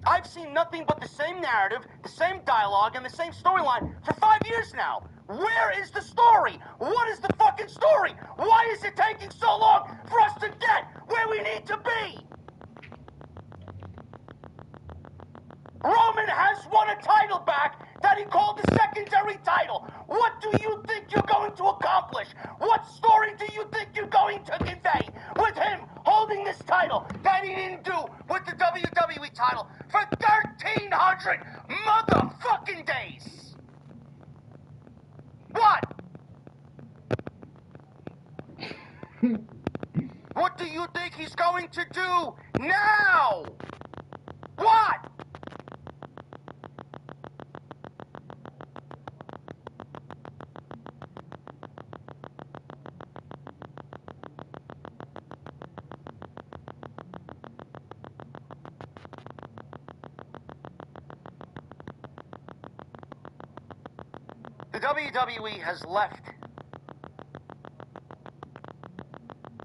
I've seen nothing but the same narrative, the same dialogue, and the same storyline for 5 years now. Where is the story? What is the fucking story? Why is it taking so long for us to get where we need to be? Roman has won a title back that he called the secondary title. What do you think you're going to accomplish? What story do you think you're going to convey with him holding this title that he didn't do with the WWE title for 1,300 motherfucking days? What? What do you think he's going to do now? What? The WWE has left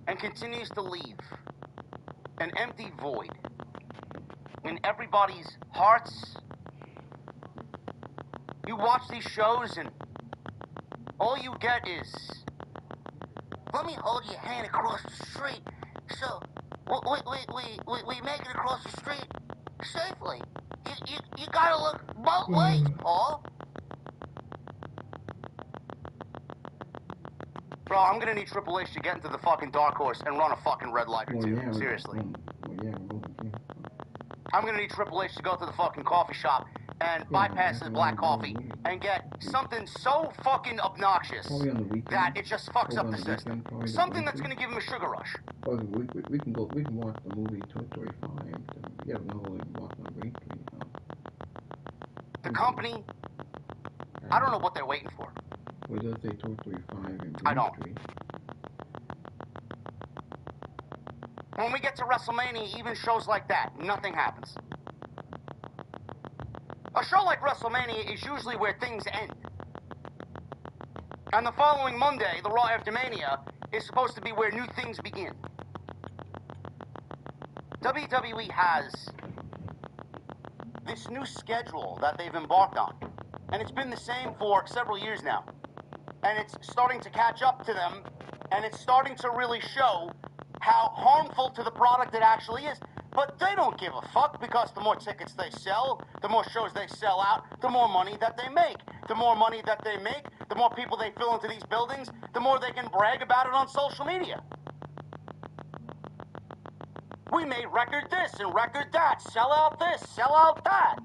and continues to leave an empty void in everybody's hearts. You watch these shows and all you get is, let me hold your hand across the street so we make it across the street safely. You gotta look both ways, Paul. Bro, I'm gonna need Triple H to get into the fucking dark horse and run a fucking red light or two. Seriously. I'm gonna need Triple H to go to the fucking coffee shop and bypass his black coffee and get something so fucking obnoxious that it just fucks up the system. Something that's gonna give him a sugar rush. We can watch the movie Toy Story 5. Yeah, no, watch on weekly. The company, I don't know what they're waiting for. What does say Toy Story 5 and I don't. When we get to WrestleMania, even shows like that, nothing happens. A show like WrestleMania is usually where things end. And the following Monday, the Raw after Mania, is supposed to be where new things begin. WWE has this new schedule that they've embarked on. And it's been the same for several years now. And it's starting to catch up to them, and it's starting to really show how harmful to the product it actually is. But they don't give a fuck, because the more tickets they sell, the more shows they sell out, the more money that they make. The more money that they make, the more people they fill into these buildings, the more they can brag about it on social media. We made record this and record that, sell out this, sell out that.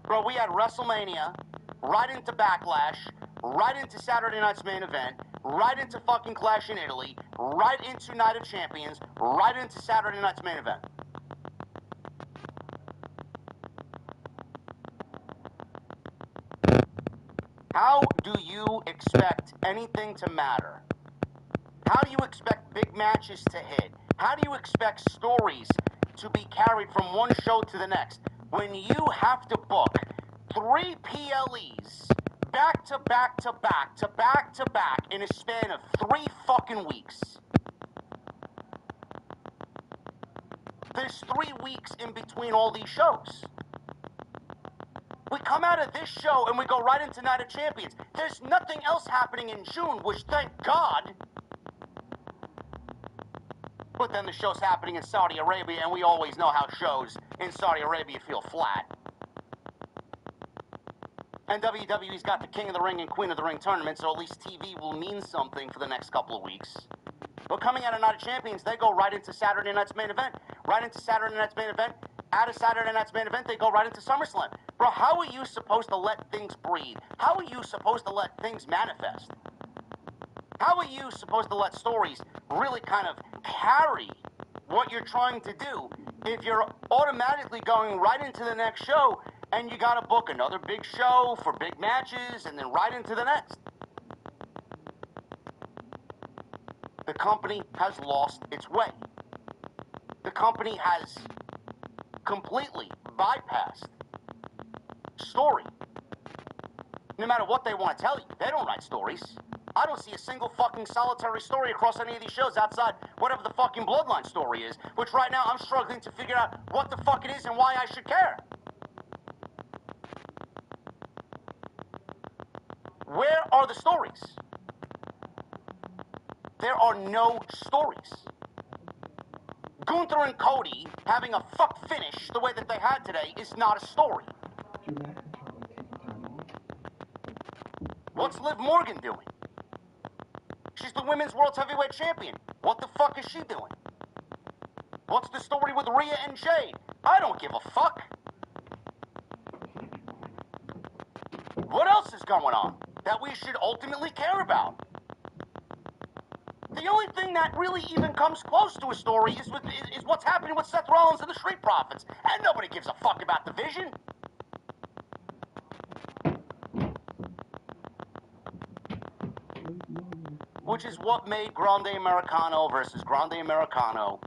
Bro, we had WrestleMania, right into Backlash, right into Saturday night's main event, right into fucking Clash in Italy, right into Night of Champions, right into Saturday night's main event. How do you expect anything to matter? How do you expect big matches to hit? How do you expect stories to be carried from one show to the next when you have to book 3 PLEs back to back to back to back to back in a span of 3 fucking weeks? There's 3 weeks in between all these shows. We come out of this show and we go right into Night of Champions. There's nothing else happening in June, which thank God. But then the show's happening in Saudi Arabia, and we always know how shows in Saudi Arabia feel flat. And WWE's got the King of the Ring and Queen of the Ring tournament, so at least TV will mean something for the next couple of weeks. But coming out of Night of Champions, they go right into Saturday night's main event. Right into Saturday night's main event. Out of Saturday night's main event, they go right into SummerSlam. Bro, how are you supposed to let things breathe? How are you supposed to let things manifest? How are you supposed to let stories really kind of carry what you're trying to do if you're automatically going right into the next show and you gotta book another big show for big matches and then right into the next. The company has lost its way. The company has completely bypassed story. No matter what they want to tell you, they don't write stories. I don't see a single fucking solitary story across any of these shows outside whatever the fucking Bloodline story is, which right now I'm struggling to figure out what the fuck it is and why I should care. Where are the stories? There are no stories. Gunther and Cody having a fuck finish the way that they had today is not a story. What's Liv Morgan doing? She's the women's world heavyweight champion. What the fuck is she doing? What's the story with Rhea and Jade? I don't give a fuck. What else is going on that we should ultimately care about? The only thing that really even comes close to a story is what's happening with Seth Rollins and the Street Profits. And nobody gives a fuck about the Vision. Which is what made Grande Americano versus Grande Americano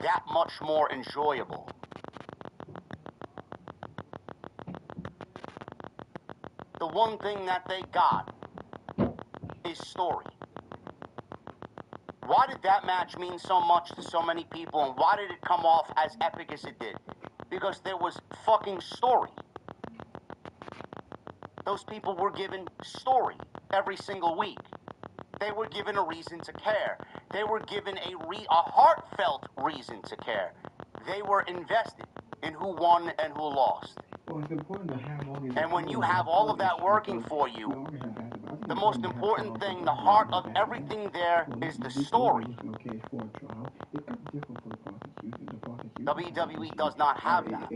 that much more enjoyable. The one thing that they got is story. Why did that match mean so much to so many people, and why did it come off as epic as it did? Because there was fucking story. Those people were given story every single week. They were given a reason to care. They were given a heartfelt reason to care. They were invested in who won and who lost. Well, it's important to have all these. And when you have all of that working for you, the most important thing, the heart of everything there is the story. WWE does not have that.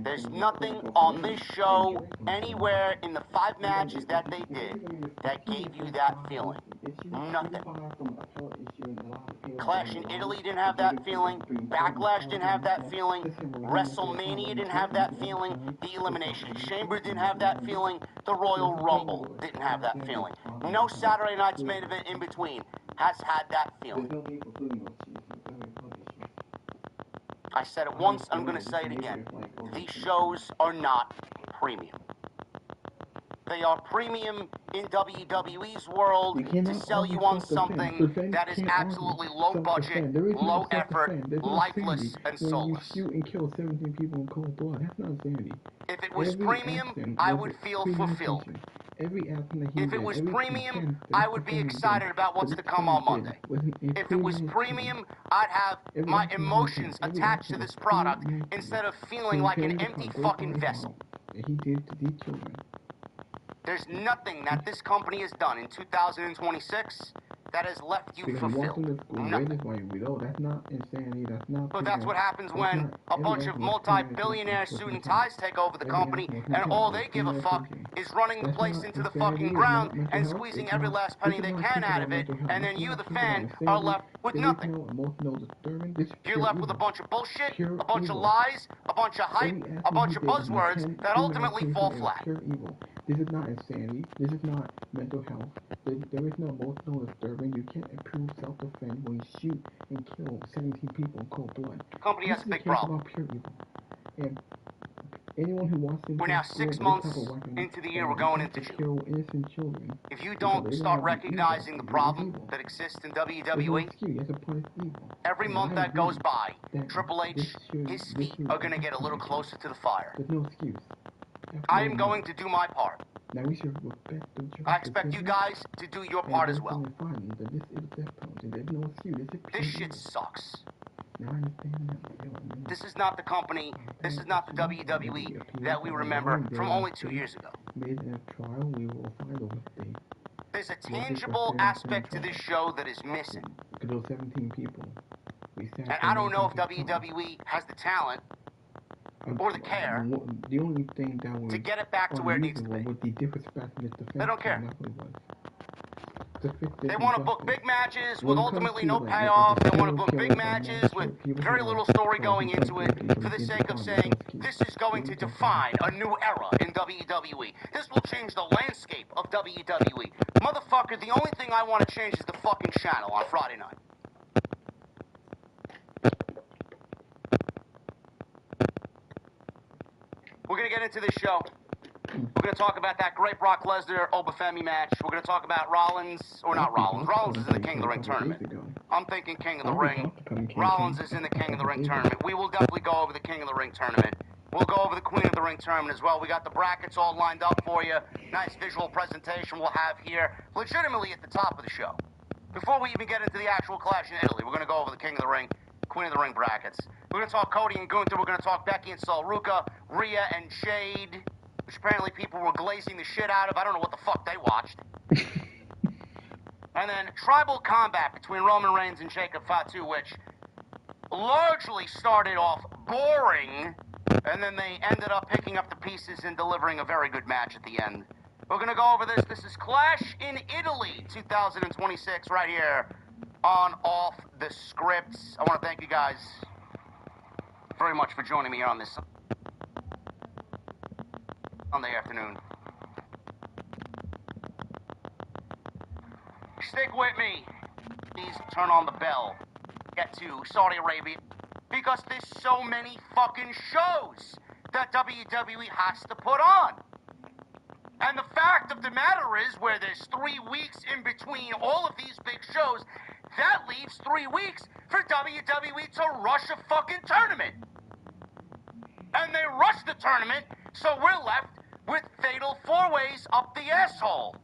There's nothing on this show, anywhere in the 5 matches that they did, that gave you that feeling. Nothing. Clash in Italy didn't have that feeling. Backlash didn't have that feeling. WrestleMania didn't have that feeling. The Elimination Chamber didn't have that feeling. The Royal Rumble didn't have that feeling. No Saturday Night's main event in between has had that feeling. I said it once, I'm going to say it again. These shows are not premium. They are premium in WWE's world to sell you on something that is absolutely low budget, low effort, lifeless, and soulless. If it was premium, I would feel fulfilled. If it was premium, I would be excited about what's to come on Monday. If it was premium, I'd have my emotions attached to this product instead of feeling like an empty fucking vessel. There's nothing that this company has done in 2026 that has left you fulfilled. Nothing. But that's what happens when a bunch of multi-billionaire suit and ties take over the company and all they give a fuck is running the place into the fucking ground and squeezing every last penny they can out of it, and then you, the fan, are left with nothing. You're left with a bunch of bullshit, a bunch of lies, a bunch of hype, a bunch of buzzwords that ultimately fall flat. This is not insanity. This is not mental health. There is no emotional disturbance. You can't improve self-defense when you shoot and kill 17 people in cold blood. The company has a big problem. Pure evil. And anyone who wants to... We're now 6 months into the year. We're going into June. Innocent children. If you don't start recognizing the problem that exists in WWE, every month that goes by, Triple H, his feet are going to get a little closer to the fire. There's no excuse. I am going to do my part. Now we should respect the I expect you guys to do your part as well. This shit sucks. This is not the company, this is not the WWE that we remember from only 2 years ago. There's a tangible aspect to this show that is missing. And I don't know if WWE has the talent or the care to get it back to where it needs to be. They don't care. They want to book big matches with ultimately no payoff. They want to book big matches with very little story going into it for the sake of saying, this is going to define a new era in WWE. This will change the landscape of WWE. Motherfucker, the only thing I want to change is the fucking channel on Friday night. We're going to get into this show. We're going to talk about that great Brock Lesnar-Obafemi match. We're going to talk about Rollins, or not Rollins. Rollins is in the King of the Ring tournament. I'm thinking King of the Ring. Rollins is in the King of the Ring tournament. We will definitely go over the King of the Ring tournament. We'll go over the Queen of the Ring tournament as well. We got the brackets all lined up for you. Nice visual presentation we'll have here, legitimately at the top of the show. Before we even get into the actual clash in Italy, we're going to go over the King of the Ring, Queen of the Ring brackets. We're going to talk Cody and Gunther. We're going to talk Becky and Sol Ruka, Rhea and Jade, which apparently people were glazing the shit out of. I don't know what the fuck they watched. And then tribal combat between Roman Reigns and Jacob Fato, which largely started off boring, and then they ended up picking up the pieces and delivering a very good match at the end. We're going to go over this. This is Clash in Italy 2026 right here on Off the Scripts. I want to thank you guys very much for joining me here on this Sunday afternoon. Stick with me. Please turn on the bell. Get to Saudi Arabia because there's so many fucking shows that WWE has to put on. And the fact of the matter is, where there's 3 weeks in between all of these big shows, that leaves 3 weeks for WWE to rush a fucking tournament. And they rush the tournament, so we're left with fatal four-ways up the asshole.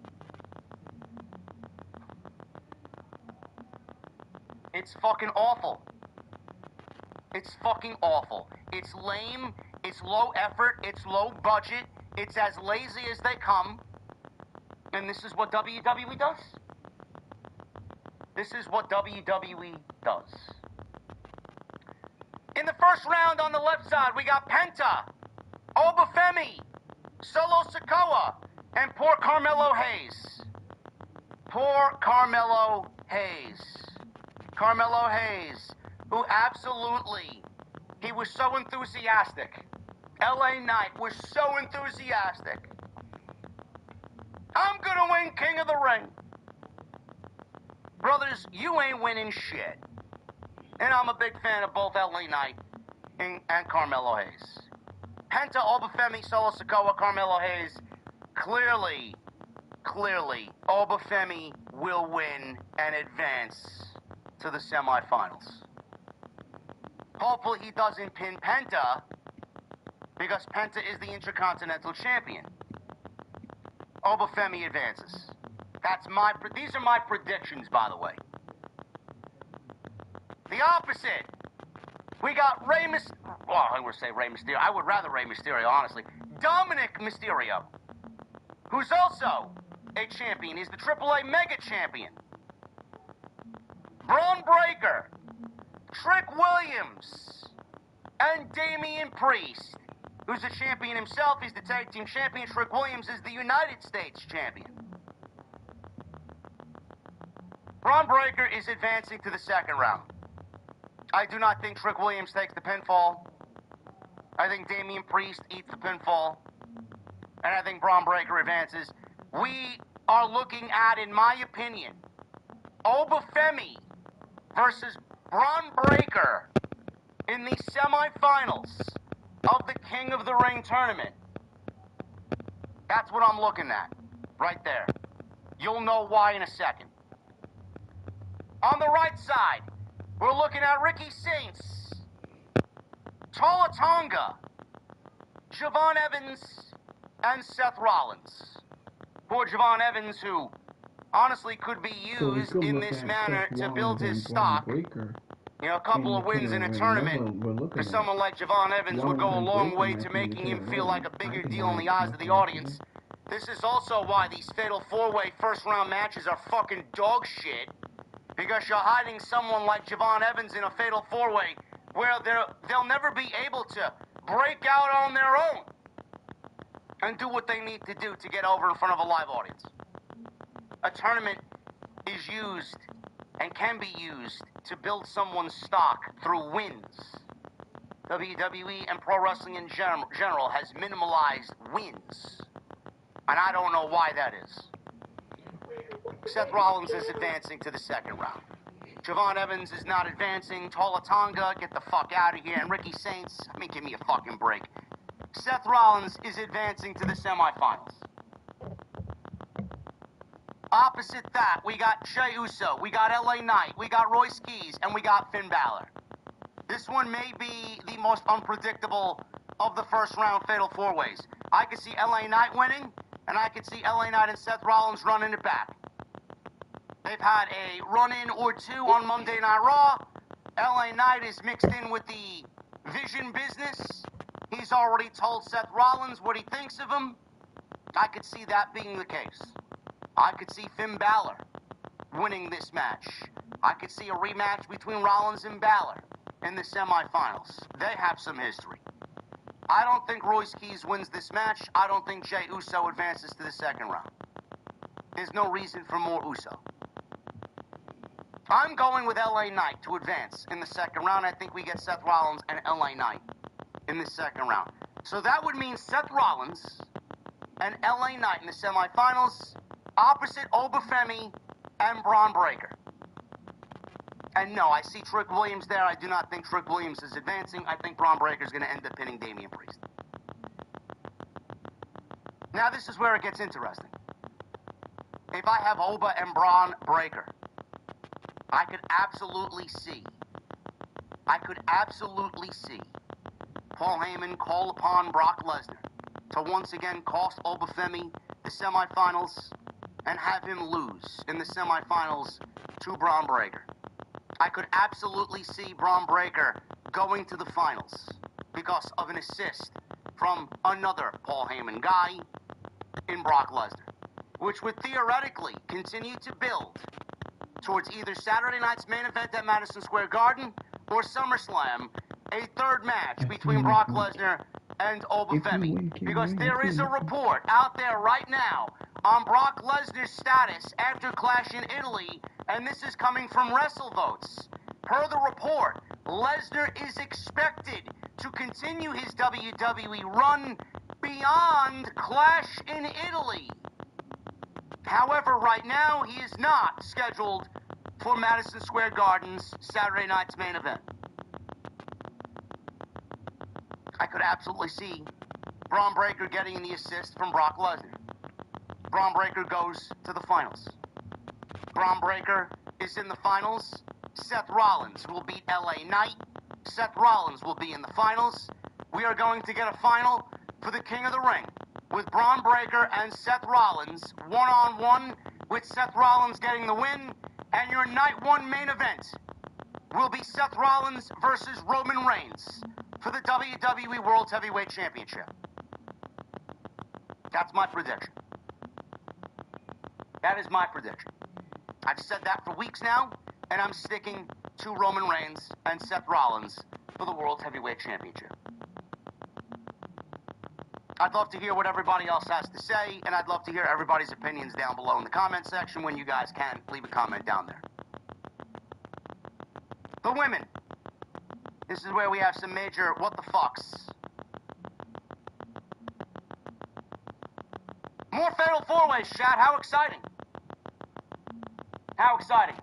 It's fucking awful. It's fucking awful. It's lame, it's low effort, it's low budget, it's as lazy as they come. And this is what WWE does. This is what WWE does. In the first round on the left side, we got Penta, Obafemi, Solo Sikoa, and poor Carmelo Hayes. Poor Carmelo Hayes. Carmelo Hayes, who absolutely, he was so enthusiastic. LA Knight was so enthusiastic. I'm gonna win King of the Ring. Brothers, you ain't winning shit. And I'm a big fan of both LA Knight and Carmelo Hayes. Penta, Obafemi, Solo Sikoa, Carmelo Hayes. Clearly, Obafemi will win and advance to the semifinals. Hopefully he doesn't pin Penta, because Penta is the Intercontinental Champion. Obafemi advances. These are my predictions, by the way. The opposite. We got Rey Mysterio. Well, I would say Rey Mysterio. I would rather Rey Mysterio, honestly. Dominic Mysterio, who's also a champion. He's the AAA Mega Champion. Braun Breaker, Trick Williams, and Damian Priest, who's a champion himself. He's the tag team champion. Trick Williams is the United States champion. Braun Breaker is advancing to the second round. I do not think Trick Williams takes the pinfall. I think Damian Priest eats the pinfall. And I think Braun Breaker advances. We are looking at, in my opinion, Obafemi versus Braun Breaker in the semifinals of the King of the Ring tournament. That's what I'm looking at, right there. You'll know why in a second. On the right side, we're looking at Ricky Saints, Tola Tonga, Javon Evans, and Seth Rollins. Poor Javon Evans, who honestly could be used in this manner to build his stock. You know, a couple of wins in a tournament for someone like Javon Evans would go a long way to making him feel like a bigger deal in the eyes of the audience. This is also why these fatal four-way first-round matches are fucking dog shit. Because you're hiding someone like Javon Evans in a fatal four-way where they'll never be able to break out on their own and do what they need to do to get over in front of a live audience. A tournament is used and can be used to build someone's stock through wins. WWE and pro wrestling in general has minimalized wins. And I don't know why that is. Seth Rollins is advancing to the second round. Javon Evans is not advancing. Tola Tonga, get the fuck out of here. And Ricky Saints, I mean, give me a fucking break. Seth Rollins is advancing to the semifinals. Opposite that, we got Jey Uso, we got LA Knight, we got Royce Keys, and we got Finn Balor. This one may be the most unpredictable of the first round Fatal 4-Ways. I could see LA Knight winning, and I could see LA Knight and Seth Rollins running it back. They've had a run-in or two on Monday Night Raw. LA Knight is mixed in with the Vision business. He's already told Seth Rollins what he thinks of him. I could see that being the case. I could see Finn Balor winning this match. I could see a rematch between Rollins and Balor in the semifinals. They have some history. I don't think Royce Keys wins this match. I don't think Jey Uso advances to the second round. There's no reason for more Uso. I'm going with LA Knight to advance in the second round. I think we get Seth Rollins and LA Knight in the second round. So that would mean Seth Rollins and LA Knight in the semifinals, opposite Obafemi and Braun Breaker. And no, I see Trick Williams there. I do not think Trick Williams is advancing. I think Braun Breaker is going to end up pinning Damian Priest. Now this is where it gets interesting. If I have Oba and Braun Breaker, I could absolutely see Paul Heyman call upon Brock Lesnar to once again cost Obafemi the semifinals and have him lose in the semifinals to Braun Breaker. I could absolutely see Braun Breaker going to the finals because of an assist from another Paul Heyman guy in Brock Lesnar, which would theoretically continue to build towards either Saturday night's main event at Madison Square Garden or SummerSlam, a third match between Brock Lesnar and Obafemi. Because there is a report out there right now on Brock Lesnar's status after Clash in Italy, and this is coming from WrestleVotes. Per the report, Lesnar is expected to continue his WWE run beyond Clash in Italy. However, right now, he is not scheduled for Madison Square Garden's Saturday night's main event. I could absolutely see Braun Breaker getting the assist from Brock Lesnar. Braun Breaker goes to the finals. Braun Breaker is in the finals. Seth Rollins will beat LA Knight. Seth Rollins will be in the finals. We are going to get a final for the King of the Ring, with Braun Breaker and Seth Rollins one-on-one, with Seth Rollins getting the win, and your night one main event will be Seth Rollins versus Roman Reigns for the WWE World Heavyweight Championship. That's my prediction. That is my prediction. I've said that for weeks now, and I'm sticking to Roman Reigns and Seth Rollins for the World Heavyweight Championship. I'd love to hear what everybody else has to say, and I'd love to hear everybody's opinions down below in the comment section when you guys can. Leave a comment down there. The women. This is where we have some major what the fucks. More Fatal 4-Ways, chat. How exciting. How exciting.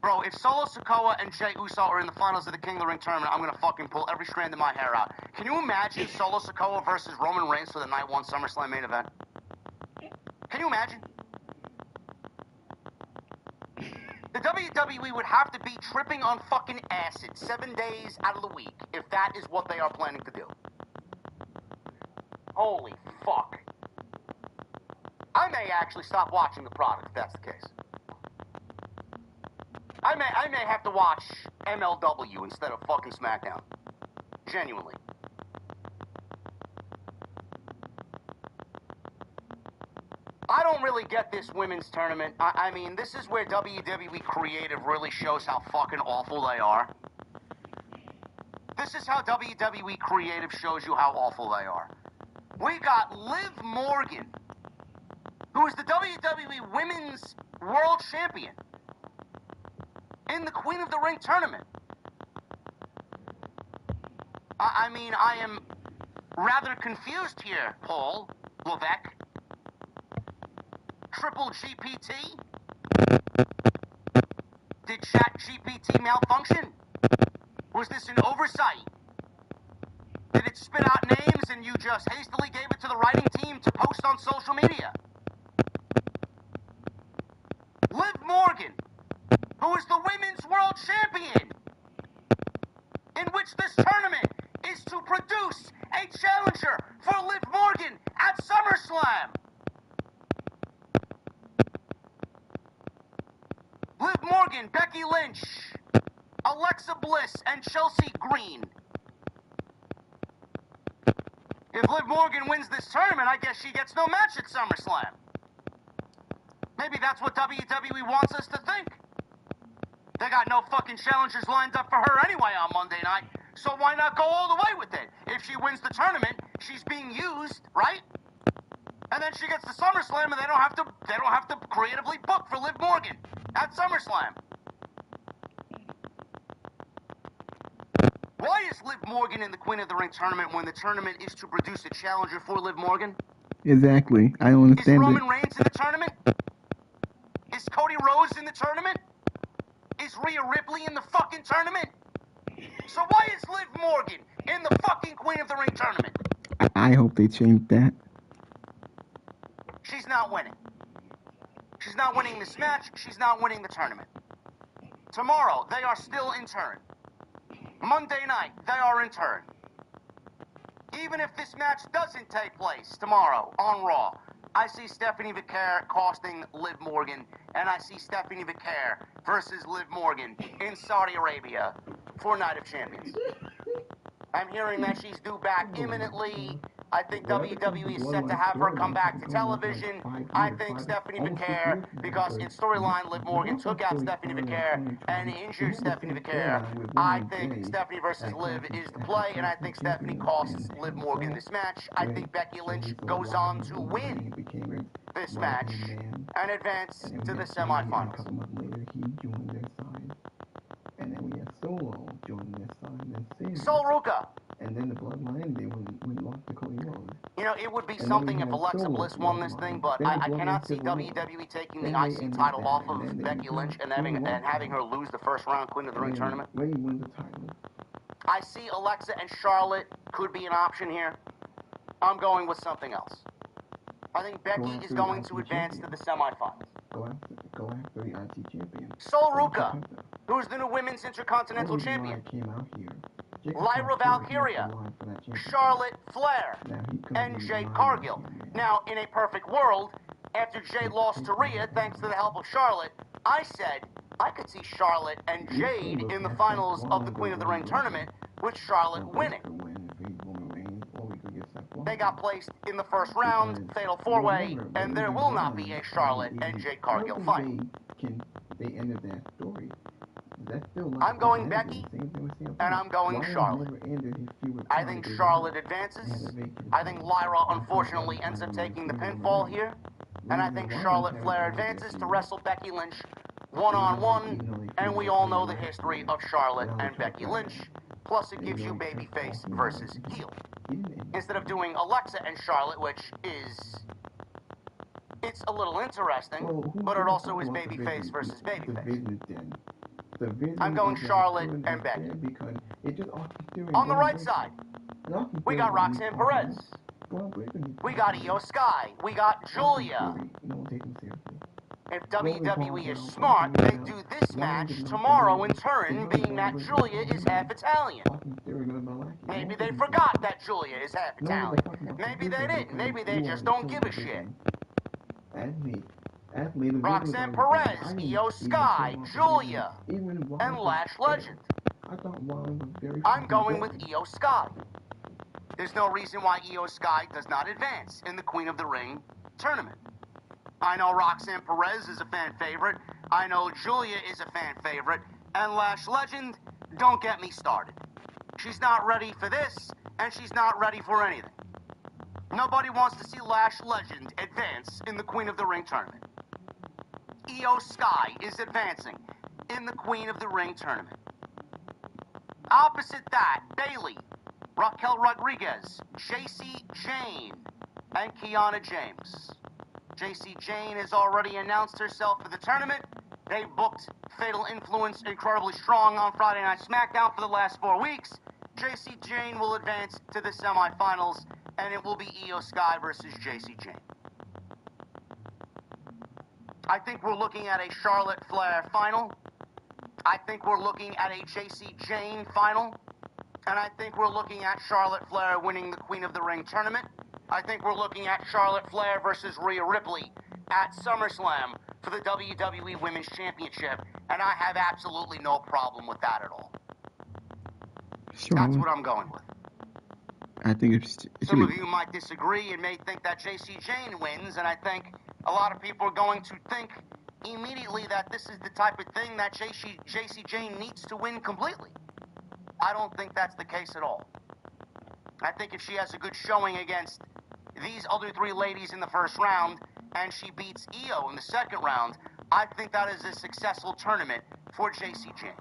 Bro, if Solo Sikoa and Jey Uso are in the finals of the King of the Ring tournament, I'm going to fucking pull every strand of my hair out. Can you imagine Solo Sikoa versus Roman Reigns for the Night 1 SummerSlam main event? Can you imagine? The WWE would have to be tripping on fucking acid 7 days out of the week if that is what they are planning to do. Holy fuck. I may actually stop watching the product if that's the case. I may have to watch MLW instead of fucking SmackDown. Genuinely. I don't really get this women's tournament. I mean, this is where WWE Creative really shows how fucking awful they are. This is how WWE Creative shows you how awful they are. We got Liv Morgan who is the WWE Women's World Champion in the Queen of the Ring tournament. I mean, I am rather confused here, Paul Levesque. Triple GPT? Did ChatGPT malfunction? Was this an oversight? Did it spit out names and you just hastily gave it to the writing team to post on social media? Liv Morgan, who is the Women's World Champion, in which this tournament is to produce a challenger for Liv Morgan at SummerSlam. Liv Morgan, Becky Lynch, Alexa Bliss, and Chelsea Green. If Liv Morgan wins this tournament, I guess she gets no match at SummerSlam. Maybe that's what WWE wants us to think. They got no fucking challengers lined up for her anyway on Monday night, so why not go all the way with it? If she wins the tournament, she's being used, right? And then she gets to SummerSlam and they don't have to creatively book for Liv Morgan at SummerSlam. Why is Liv Morgan in the Queen of the Ring tournament when the tournament is to produce a challenger for Liv Morgan? Exactly. I don't understand Is Roman Reigns in the tournament? Is Cody Rhodes in the tournament? Is Rhea Ripley in the fucking tournament? So why is Liv Morgan in the fucking Queen of the Ring tournament? I hope they change that. She's not winning. She's not winning this match. She's not winning the tournament. Tomorrow, they are still in turn. Monday night, they are in turn. Even if this match doesn't take place tomorrow on Raw, I see Stephanie McCare costing Liv Morgan, and I see Stephanie McCare versus Liv Morgan in Saudi Arabia for Night of Champions. I'm hearing that she's due back imminently. I think WWE is set to have her come back to television. I think Stephanie McCare, because in storyline, Liv Morgan took out Stephanie McCare and injured Stephanie McCare. I think Stephanie versus Liv is the play, and I think Stephanie costs Liv Morgan this match. I think Becky Lynch goes on to win this match and advance to the semifinals. And then we had Solo joining their side and Sol Ruka. And then the Bloodline, they went off to Cody Rhodes. You know, it would be something if Alexa Bliss won this thing, but I cannot see WWE taking the IC title off of Becky Lynch and having her lose the first round Queen of the Ring tournament. Ray wins the title. I see Alexa and Charlotte could be an option here. I'm going with something else. I think Becky is going to advance to the semifinals. Go after the IC champion. Sol Ruka, who's the new Women's Intercontinental Champion. Lyra Valkyria, Charlotte Flair, and Jade Cargill. Now, in a perfect world, after Jade lost to Rhea, thanks to the help of Charlotte, I said I could see Charlotte and Jade in the finals of the Queen of the Ring tournament, with Charlotte winning. They got placed in the first round, fatal four-way, and there will not be a Charlotte and Jade Cargill fight. They ended that story. I'm going Becky, and I'm going Charlotte. I think Charlotte advances. I think Lyra, unfortunately, ends up taking the pinfall here. And I think Charlotte Flair advances to wrestle Becky Lynch one-on-one. And we all know the history of Charlotte and Becky Lynch. Plus, it gives you babyface versus heel. Instead of doing Alexa and Charlotte, which is... it's a little interesting, but it also is babyface versus babyface. I'm going Charlotte and Becky. On the right side, we got Roxanne Perez. We got Io Sky. We got Julia. If WWE is smart, they do this match tomorrow in turn, being that Julia is half Italian. Maybe they forgot that Julia is half Italian. Maybe they didn't. Maybe they just don't give a shit. Roxanne Perez, Io Sky, Julia, and Lash Legend. I'm going with Io Sky. There's no reason why Io Sky does not advance in the Queen of the Ring tournament. I know Roxanne Perez is a fan favorite. I know Julia is a fan favorite. And Lash Legend, don't get me started. She's not ready for this, and she's not ready for anything. Nobody wants to see Lash Legend advance in the Queen of the Ring tournament. Io Sky is advancing in the Queen of the Ring tournament. Opposite that, Bayley, Raquel Rodriguez, JC Jane, and Kiana James. JC Jane has already announced herself for the tournament. They booked Fatal Influence incredibly strong on Friday Night SmackDown for the last 4 weeks. JC Jane will advance to the semifinals, and it will be Io Sky versus JC Jane. I think we're looking at a Charlotte Flair final. I think we're looking at a JC Jane final. And I think we're looking at Charlotte Flair winning the Queen of the Ring tournament. I think we're looking at Charlotte Flair versus Rhea Ripley at SummerSlam for the WWE Women's Championship. And I have absolutely no problem with that at all. Charlotte. That's what I'm going with. I think it's Some of you might disagree and may think that JC Jane wins, and I think a lot of people are going to think immediately that this is the type of thing that JC Jane needs to win completely. I don't think that's the case at all. I think if she has a good showing against these other 3 ladies in the first round, and she beats Io in the second round, I think that is a successful tournament for JC Jane.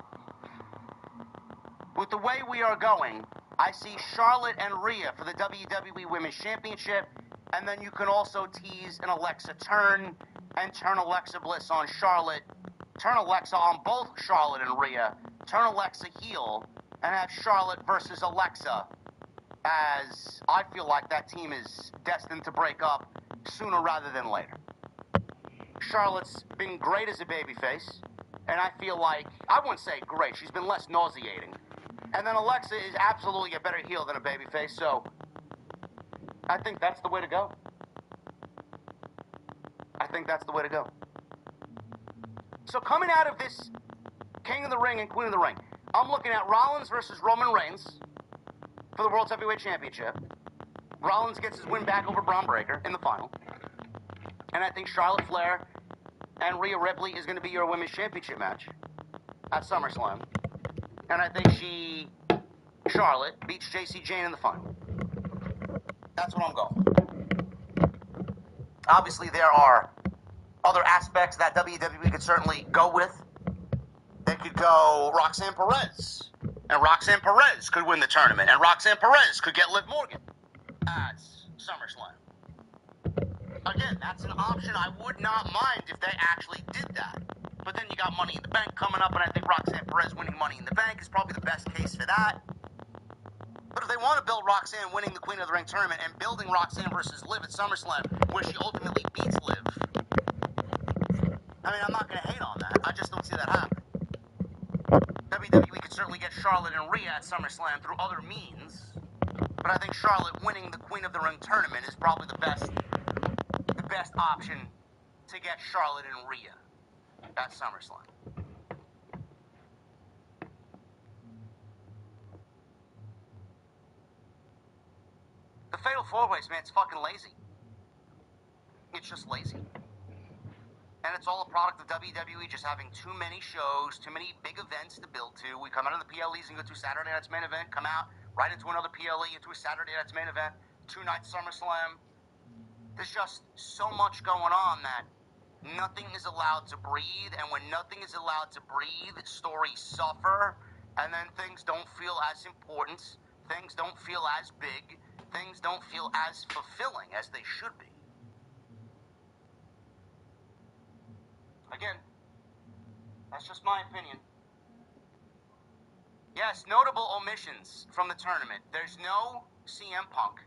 With the way we are going, I see Charlotte and Rhea for the WWE Women's Championship, and then you can also tease an Alexa turn, and turn Alexa Bliss on Charlotte, turn Alexa on both Charlotte and Rhea, turn Alexa heel, and have Charlotte versus Alexa, as I feel like that team is destined to break up sooner rather than later. Charlotte's been great as a babyface, and I feel like, I wouldn't say great, she's been less nauseating. And then Alexa is absolutely a better heel than a babyface, so I think that's the way to go. I think that's the way to go. So coming out of this King of the Ring and Queen of the Ring, I'm looking at Rollins versus Roman Reigns for the World Heavyweight Championship. Rollins gets his win back over Braun Breaker in the final. And I think Charlotte Flair and Rhea Ripley is going to be your Women's Championship match at SummerSlam. And I think Charlotte, beats JC Jane in the final. That's what I'm going with. Obviously, there are other aspects that WWE could certainly go with. They could go Roxanne Perez. And Roxanne Perez could win the tournament. And Roxanne Perez could get Liv Morgan at SummerSlam. Again, that's an option I would not mind if they actually did that. But then you got Money in the Bank coming up, and I think Roxanne Perez winning Money in the Bank is probably the best case for that. But if they want to build Roxanne winning the Queen of the Ring tournament and building Roxanne versus Liv at SummerSlam, where she ultimately beats Liv, I mean, I'm not going to hate on that. I just don't see that happening. WWE could certainly get Charlotte and Rhea at SummerSlam through other means, but I think Charlotte winning the Queen of the Ring tournament is probably the best option to get Charlotte and Rhea at SummerSlam. The Fatal 4-Ways, man, it's fucking lazy. It's just lazy. And it's all a product of WWE just having too many shows, too many big events to build to. We come out of the PLEs and go to Saturday Night's Main Event, come out right into another PLE, into a Saturday Night's Main Event, 2-night SummerSlam. There's just so much going on that nothing is allowed to breathe, and when nothing is allowed to breathe, stories suffer, and then things don't feel as important, things don't feel as big, things don't feel as fulfilling as they should be. Again, that's just my opinion. Yes, notable omissions from the tournament. There's no CM Punk.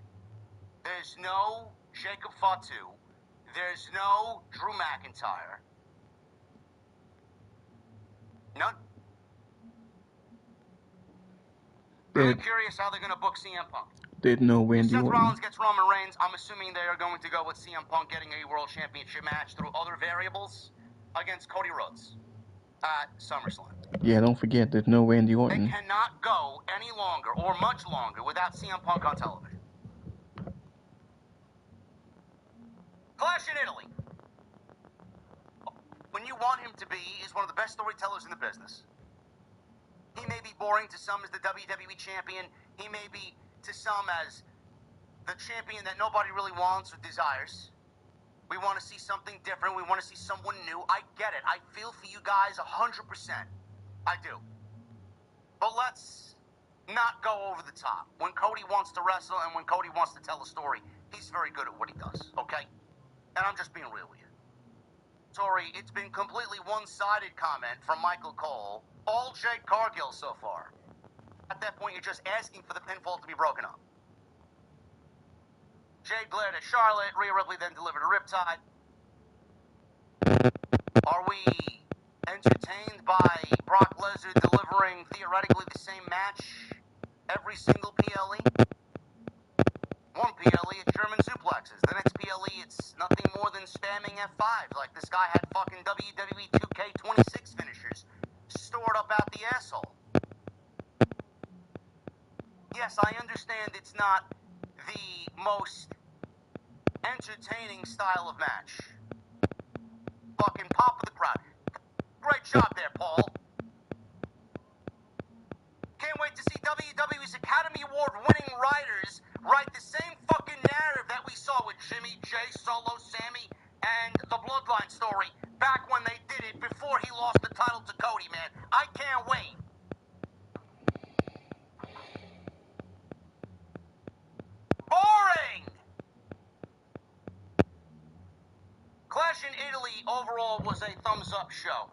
There's no Jacob Fato. There's no Drew McIntyre. None. Really curious how they're going to book CM Punk. There's no Randy Seth Orton. Rollins gets Roman Reigns. I'm assuming they are going to go with CM Punk getting a World Championship match through other variables against Cody Rhodes at SummerSlam. Yeah, don't forget, there's no Randy Orton. They cannot go any longer or much longer without CM Punk on television. Clash in Italy. When you want him to be, he's one of the best storytellers in the business. He may be boring to some as the WWE champion. He may be to some as the champion that nobody really wants or desires. We want to see something different. We want to see someone new. I get it. I feel for you guys 100%. I do. But let's not go over the top. When Cody wants to wrestle and when Cody wants to tell a story, he's very good at what he does, okay? And I'm just being real with you. Tori, it's been completely one-sided comment from Michael Cole, all Jade Cargill so far. At that point, you're just asking for the pinfall to be broken up. Jade glared at Charlotte, Rhea Ripley then delivered a riptide. Are we entertained by Brock Lesnar delivering theoretically the same match every single PLE? One PLE, it's German suplexes. The next PLE, it's nothing more than spamming F5s like this guy had fucking WWE 2K26 finishers stored up out the asshole. Yes, I understand it's not the most entertaining style of match. Fucking pop of the crowd. Great job there, Paul. Can't wait to see WWE's Academy Award winning writers write the same fucking narrative that we saw with Jimmy, Jay, Solo, Sammy, and the Bloodline story back when they did it before he lost the title to Cody, man. I can't wait. Boring! Clash in Italy overall was a thumbs-up show.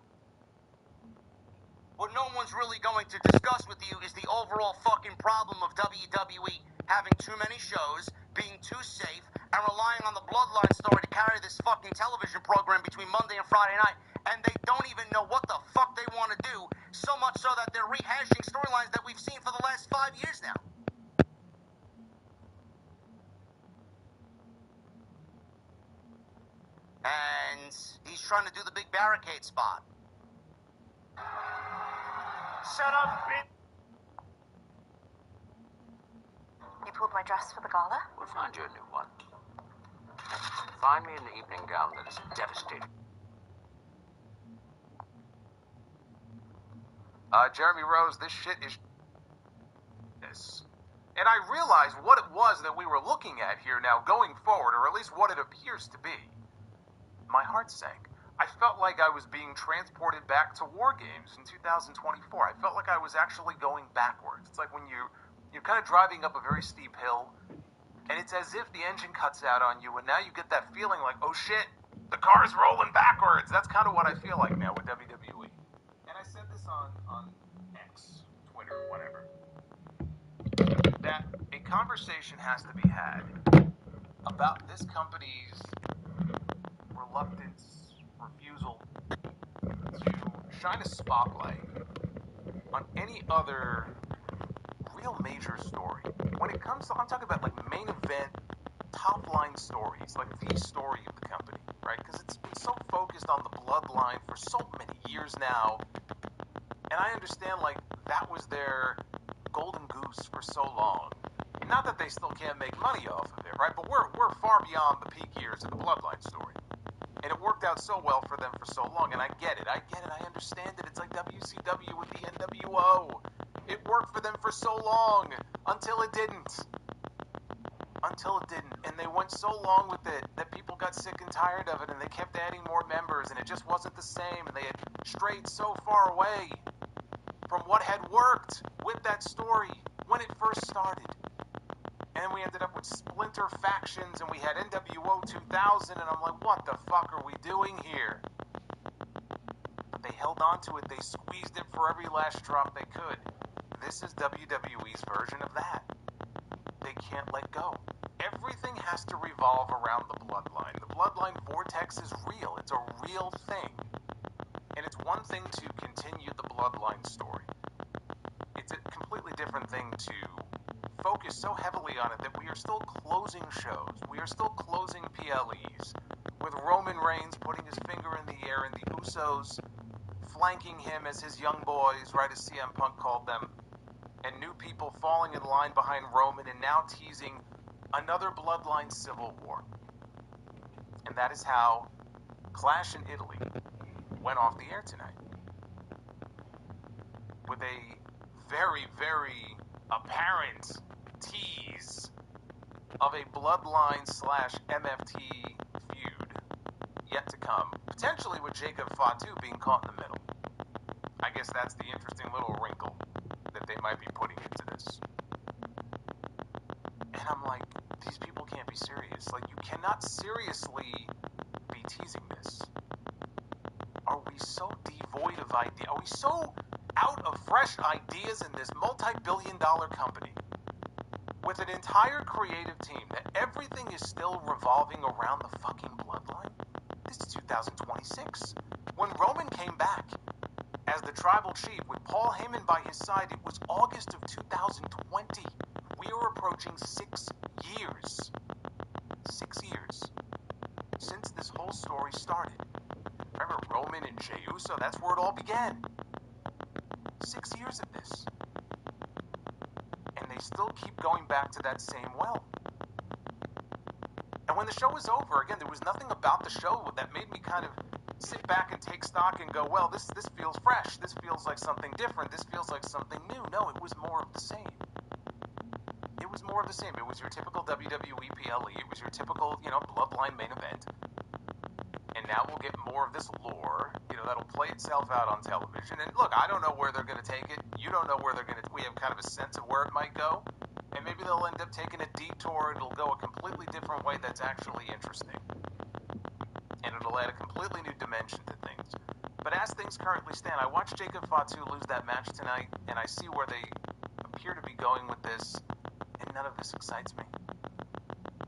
What no one's really going to discuss with you is the overall fucking problem of WWE having too many shows, being too safe, and relying on the Bloodline story to carry this fucking television program between Monday and Friday night, and they don't even know what the fuck they want to do, so much so that they're rehashing storylines that we've seen for the last 5 years now. And he's trying to do the big barricade spot. Shut up, bitch! You pulled my dress for the gala? We'll find you a new one. Find me an evening gown that is devastating. Jeremy Rose, this shit is this. And I realized what it was that we were looking at here now going forward, or at least what it appears to be. My heart sank. I felt like I was being transported back to War Games in 2024. I felt like I was actually going backwards. It's like when you're kind of driving up a very steep hill, and it's as if the engine cuts out on you, and now you get that feeling like, oh shit, the car's rolling backwards. That's kind of what I feel like now with WWE. And I said this on X, Twitter, whatever, that a conversation has to be had about this company's reluctance, refusal to shine a spotlight on any other real major story. When it comes to, I'm talking about like main event, top line stories, like the story of the company, right? Because it's been so focused on the Bloodline for so many years now. And I understand like that was their golden goose for so long. Not that they still can't make money off of it, right? But we're far beyond the peak years of the Bloodline story. And it worked out so well for them for so long, and I get it, I understand it. It's like WCW with the NWO. It worked for them for so long, until it didn't. And they went so long with it that people got sick and tired of it, and they kept adding more members, and it just wasn't the same, and they had strayed so far away from what had worked with that story when it first started. And we ended up with splinter factions, and we had NWO 2000, and I'm like, what the fuck are we doing here? But they held on to it. They squeezed it for every last drop they could. This is WWE's version of that. They can't let go. Everything has to revolve around the Bloodline. The Bloodline vortex is real. It's a real thing. And it's one thing to continue the Bloodline story. It's a completely different thing to focus so heavily on it that we are still closing shows. We are still closing PLEs. With Roman Reigns putting his finger in the air and the Usos flanking him as his young boys, right as CM Punk called them. And new people falling in line behind Roman and now teasing another Bloodline civil war. And that is how Clash in Italy went off the air tonight. With a very, very apparent tease of a Bloodline / MFT feud yet to come, potentially with Jacob Fatu being caught in the middle. I guess that's the interesting little wrinkle that they might be putting into this. And I'm like, these people can't be serious. Like, you cannot seriously be teasing this. Are we so devoid of idea? Are we so out of fresh ideas in this multi-billion-dollar company with an entire creative team that everything is still revolving around the fucking bloodline? This is 2026. When Roman came back as the tribal chief with Paul Heyman by his side, it was August of 2020. We are approaching 6 years. 6 years since this whole story started. Remember Roman and Jey Uso? That's where it all began. 6 years of this. And they still keep going back to that same well. And when the show was over, again, there was nothing about the show that made me kind of sit back and take stock and go, well, this feels fresh. This feels like something different. This feels like something new. No, it was more of the same. It was more of the same. It was your typical WWE PLE. It was your typical, Bloodline main event. And now we'll get more of this lore, that'll play itself out on television. And look, I don't know where they're going to take it. You don't know where they're going to... We have kind of a sense of where it might go. And maybe they'll end up taking a detour. It'll go a completely different way that's actually interesting. And it'll add a completely new dimension to things. But as things currently stand, I watched Jacob Fatu lose that match tonight, and I see where they appear to be going with this, and none of this excites me.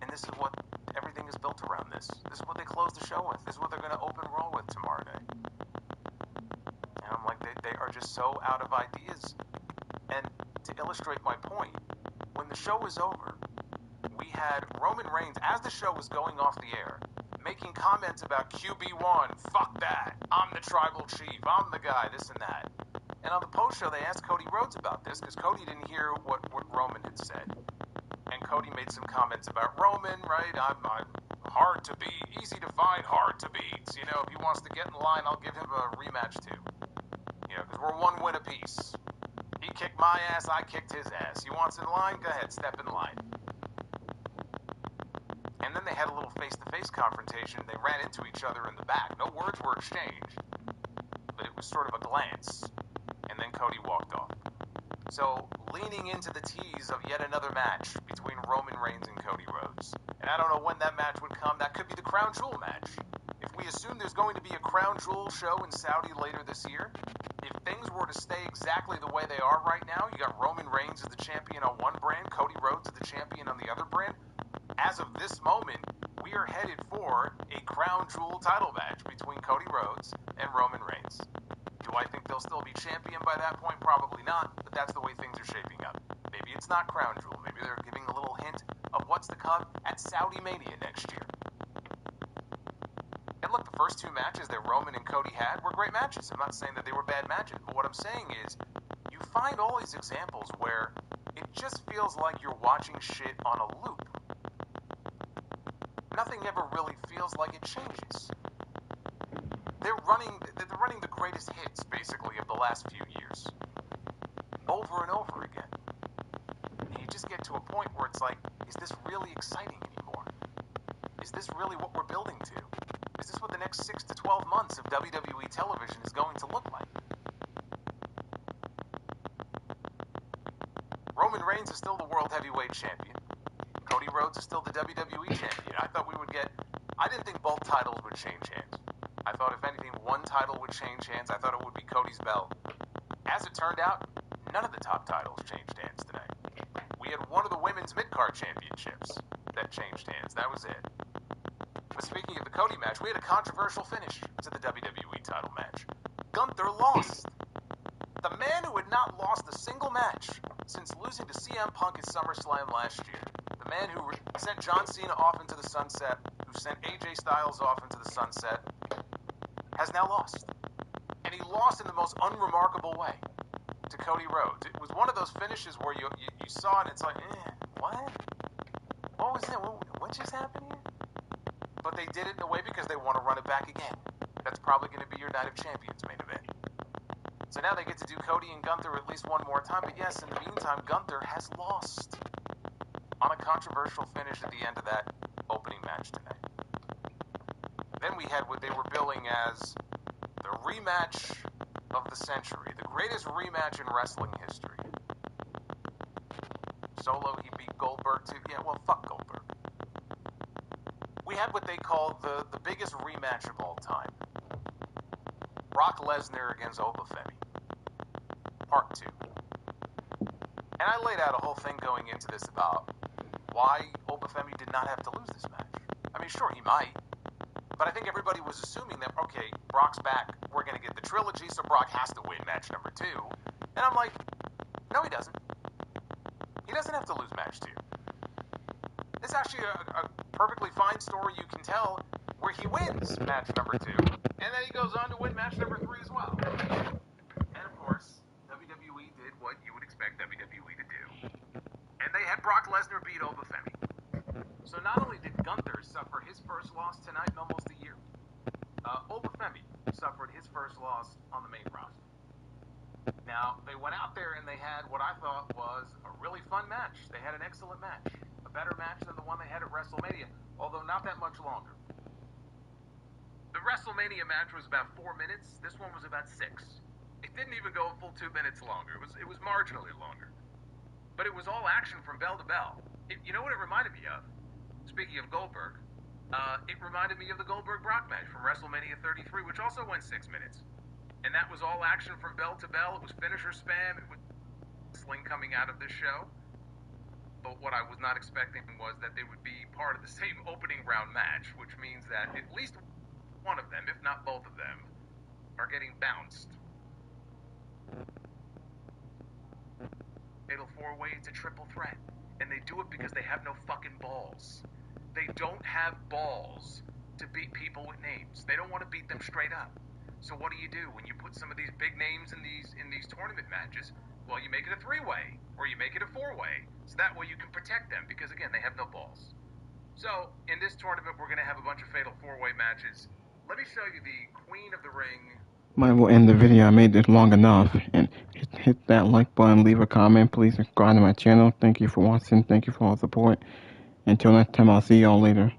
And this is what everything is built around this. This is what they close the show with. This is what they're going to open Raw with tomorrow night. And I'm like, they are just so out of ideas. And to illustrate my point, when the show was over, we had Roman Reigns, as the show was going off the air, making comments about QB1, fuck that, I'm the tribal chief, I'm the guy, this and that. And on the post show, they asked Cody Rhodes about this, because Cody didn't hear what Roman had said. And Cody made some comments about Roman, right? I'm hard to beat, easy to find, hard to beat. If he wants to get in line, I'll give him a rematch too. Because we're one win apiece. He kicked my ass, I kicked his ass. He wants in line? Go ahead, step in line. And then they had a little face-to-face confrontation. They ran into each other in the back. No words were exchanged, but it was sort of a glance. And then Cody walked off. So, leaning into the tease of yet another match between Roman Reigns and Cody Rhodes. And I don't know when that match would come. That could be the Crown Jewel match. If we assume there's going to be a Crown Jewel show in Saudi later this year, if things were to stay exactly the way they are right now, you got Roman Reigns as the champion on one brand, Cody Rhodes as the champion on the other brand. As of this moment, we are headed for a Crown Jewel title match between Cody Rhodes and Roman Reigns. Do I think they'll still be champion by that point? Probably not, but that's the way things are shaping up. Maybe it's not Crown Jewel. Maybe they're giving a little hint of what's to come at Saudi Mania next year. And look, the first two matches that Roman and Cody had were great matches. I'm not saying that they were bad matches, but what I'm saying is you find all these examples where it just feels like you're watching shit on a loop. Nothing ever really feels like it changes. They're running the greatest hits, basically, of the last few years. Over and over again. And you just get to a point where it's like, is this really exciting anymore? Is this really what we're building to? Is this what the next 6 to 12 months of WWE television is going to look like? Roman Reigns is still the World Heavyweight Champion. Cody Rhodes is still the WWE Champion. I didn't think both titles would change hands. I thought, if anything, one title would change hands. I thought it would be Cody's belt. As it turned out, none of the top titles changed hands tonight. We had one of the women's mid-card championships that changed hands. That was it. But speaking of the Cody match, we had a controversial finish to the WWE title match. Gunther lost. The man who had not lost a single match since losing to CM Punk at SummerSlam last year. The man who sent John Cena off into the sunset, who sent AJ Styles off into the sunset, has now lost. And he lost in the most unremarkable way to Cody Rhodes. It was one of those finishes where you saw it and it's like, what? What was it? What just happened here? But they did it in a way because they want to run it back again. That's probably going to be your Night of Champions main event. So now they get to do Cody and Gunther at least one more time. But yes, in the meantime, Gunther has lost. on a controversial finish at the end of that opening match tonight. Then we had what they were billing as the rematch of the century, the greatest rematch in wrestling history. Solo, he beat Goldberg too. Yeah, well, fuck Goldberg. We had what they called the biggest rematch of all time. Brock Lesnar against Obafemi. Part 2. And I laid out a whole thing going into this about why Obafemi did not have to lose this match. I mean, sure, he might. But I think everybody was assuming that, okay, Brock's back, we're going to get the trilogy, so Brock has to win match number 2. And I'm like, no, he doesn't. He doesn't have to lose match 2. It's actually a perfectly fine story you can tell where he wins match number 2. And then he goes on to win match number 3 as well. And of course, WWE did what you would expect WWE to do. And they had Brock Lesnar beat Obafemi. So not only did Gunther suffer his first loss tonight in almost a year, Obafemi suffered his first loss on the main roster. Now, they went out there and they had what I thought was a really fun match. They had an excellent match. A better match than the one they had at WrestleMania, although not that much longer. The WrestleMania match was about 4 minutes. This one was about 6. It didn't even go a full 2 minutes longer. It was marginally longer. But it was all action from bell to bell. You know what it reminded me of? Speaking of Goldberg, it reminded me of the Goldberg-Brock match from WrestleMania 33, which also went 6 minutes. And that was all action from bell to bell. It was finisher spam. It was wrestling coming out of this show. But what I was not expecting was that they would be part of the same opening round match, which means that at least one of them, if not both of them, are getting bounced. Fatal 4-way, it's a triple threat. And they do it because they have no fucking balls. They don't have balls to beat people with names. They don't want to beat them straight up. So what do when you put some of these big names in these tournament matches? Well, you make it a 3-way, or you make it a 4-way, so that way you can protect them, because again, they have no balls. So, in this tournament, we're going to have a bunch of fatal 4-way matches. Let me show you the Queen of the Ring. Might will end the video. I made this long enough. And hit that like button, leave a comment, please subscribe to my channel. Thank you for watching. Thank you for all the support. Until next time, I'll see y'all later.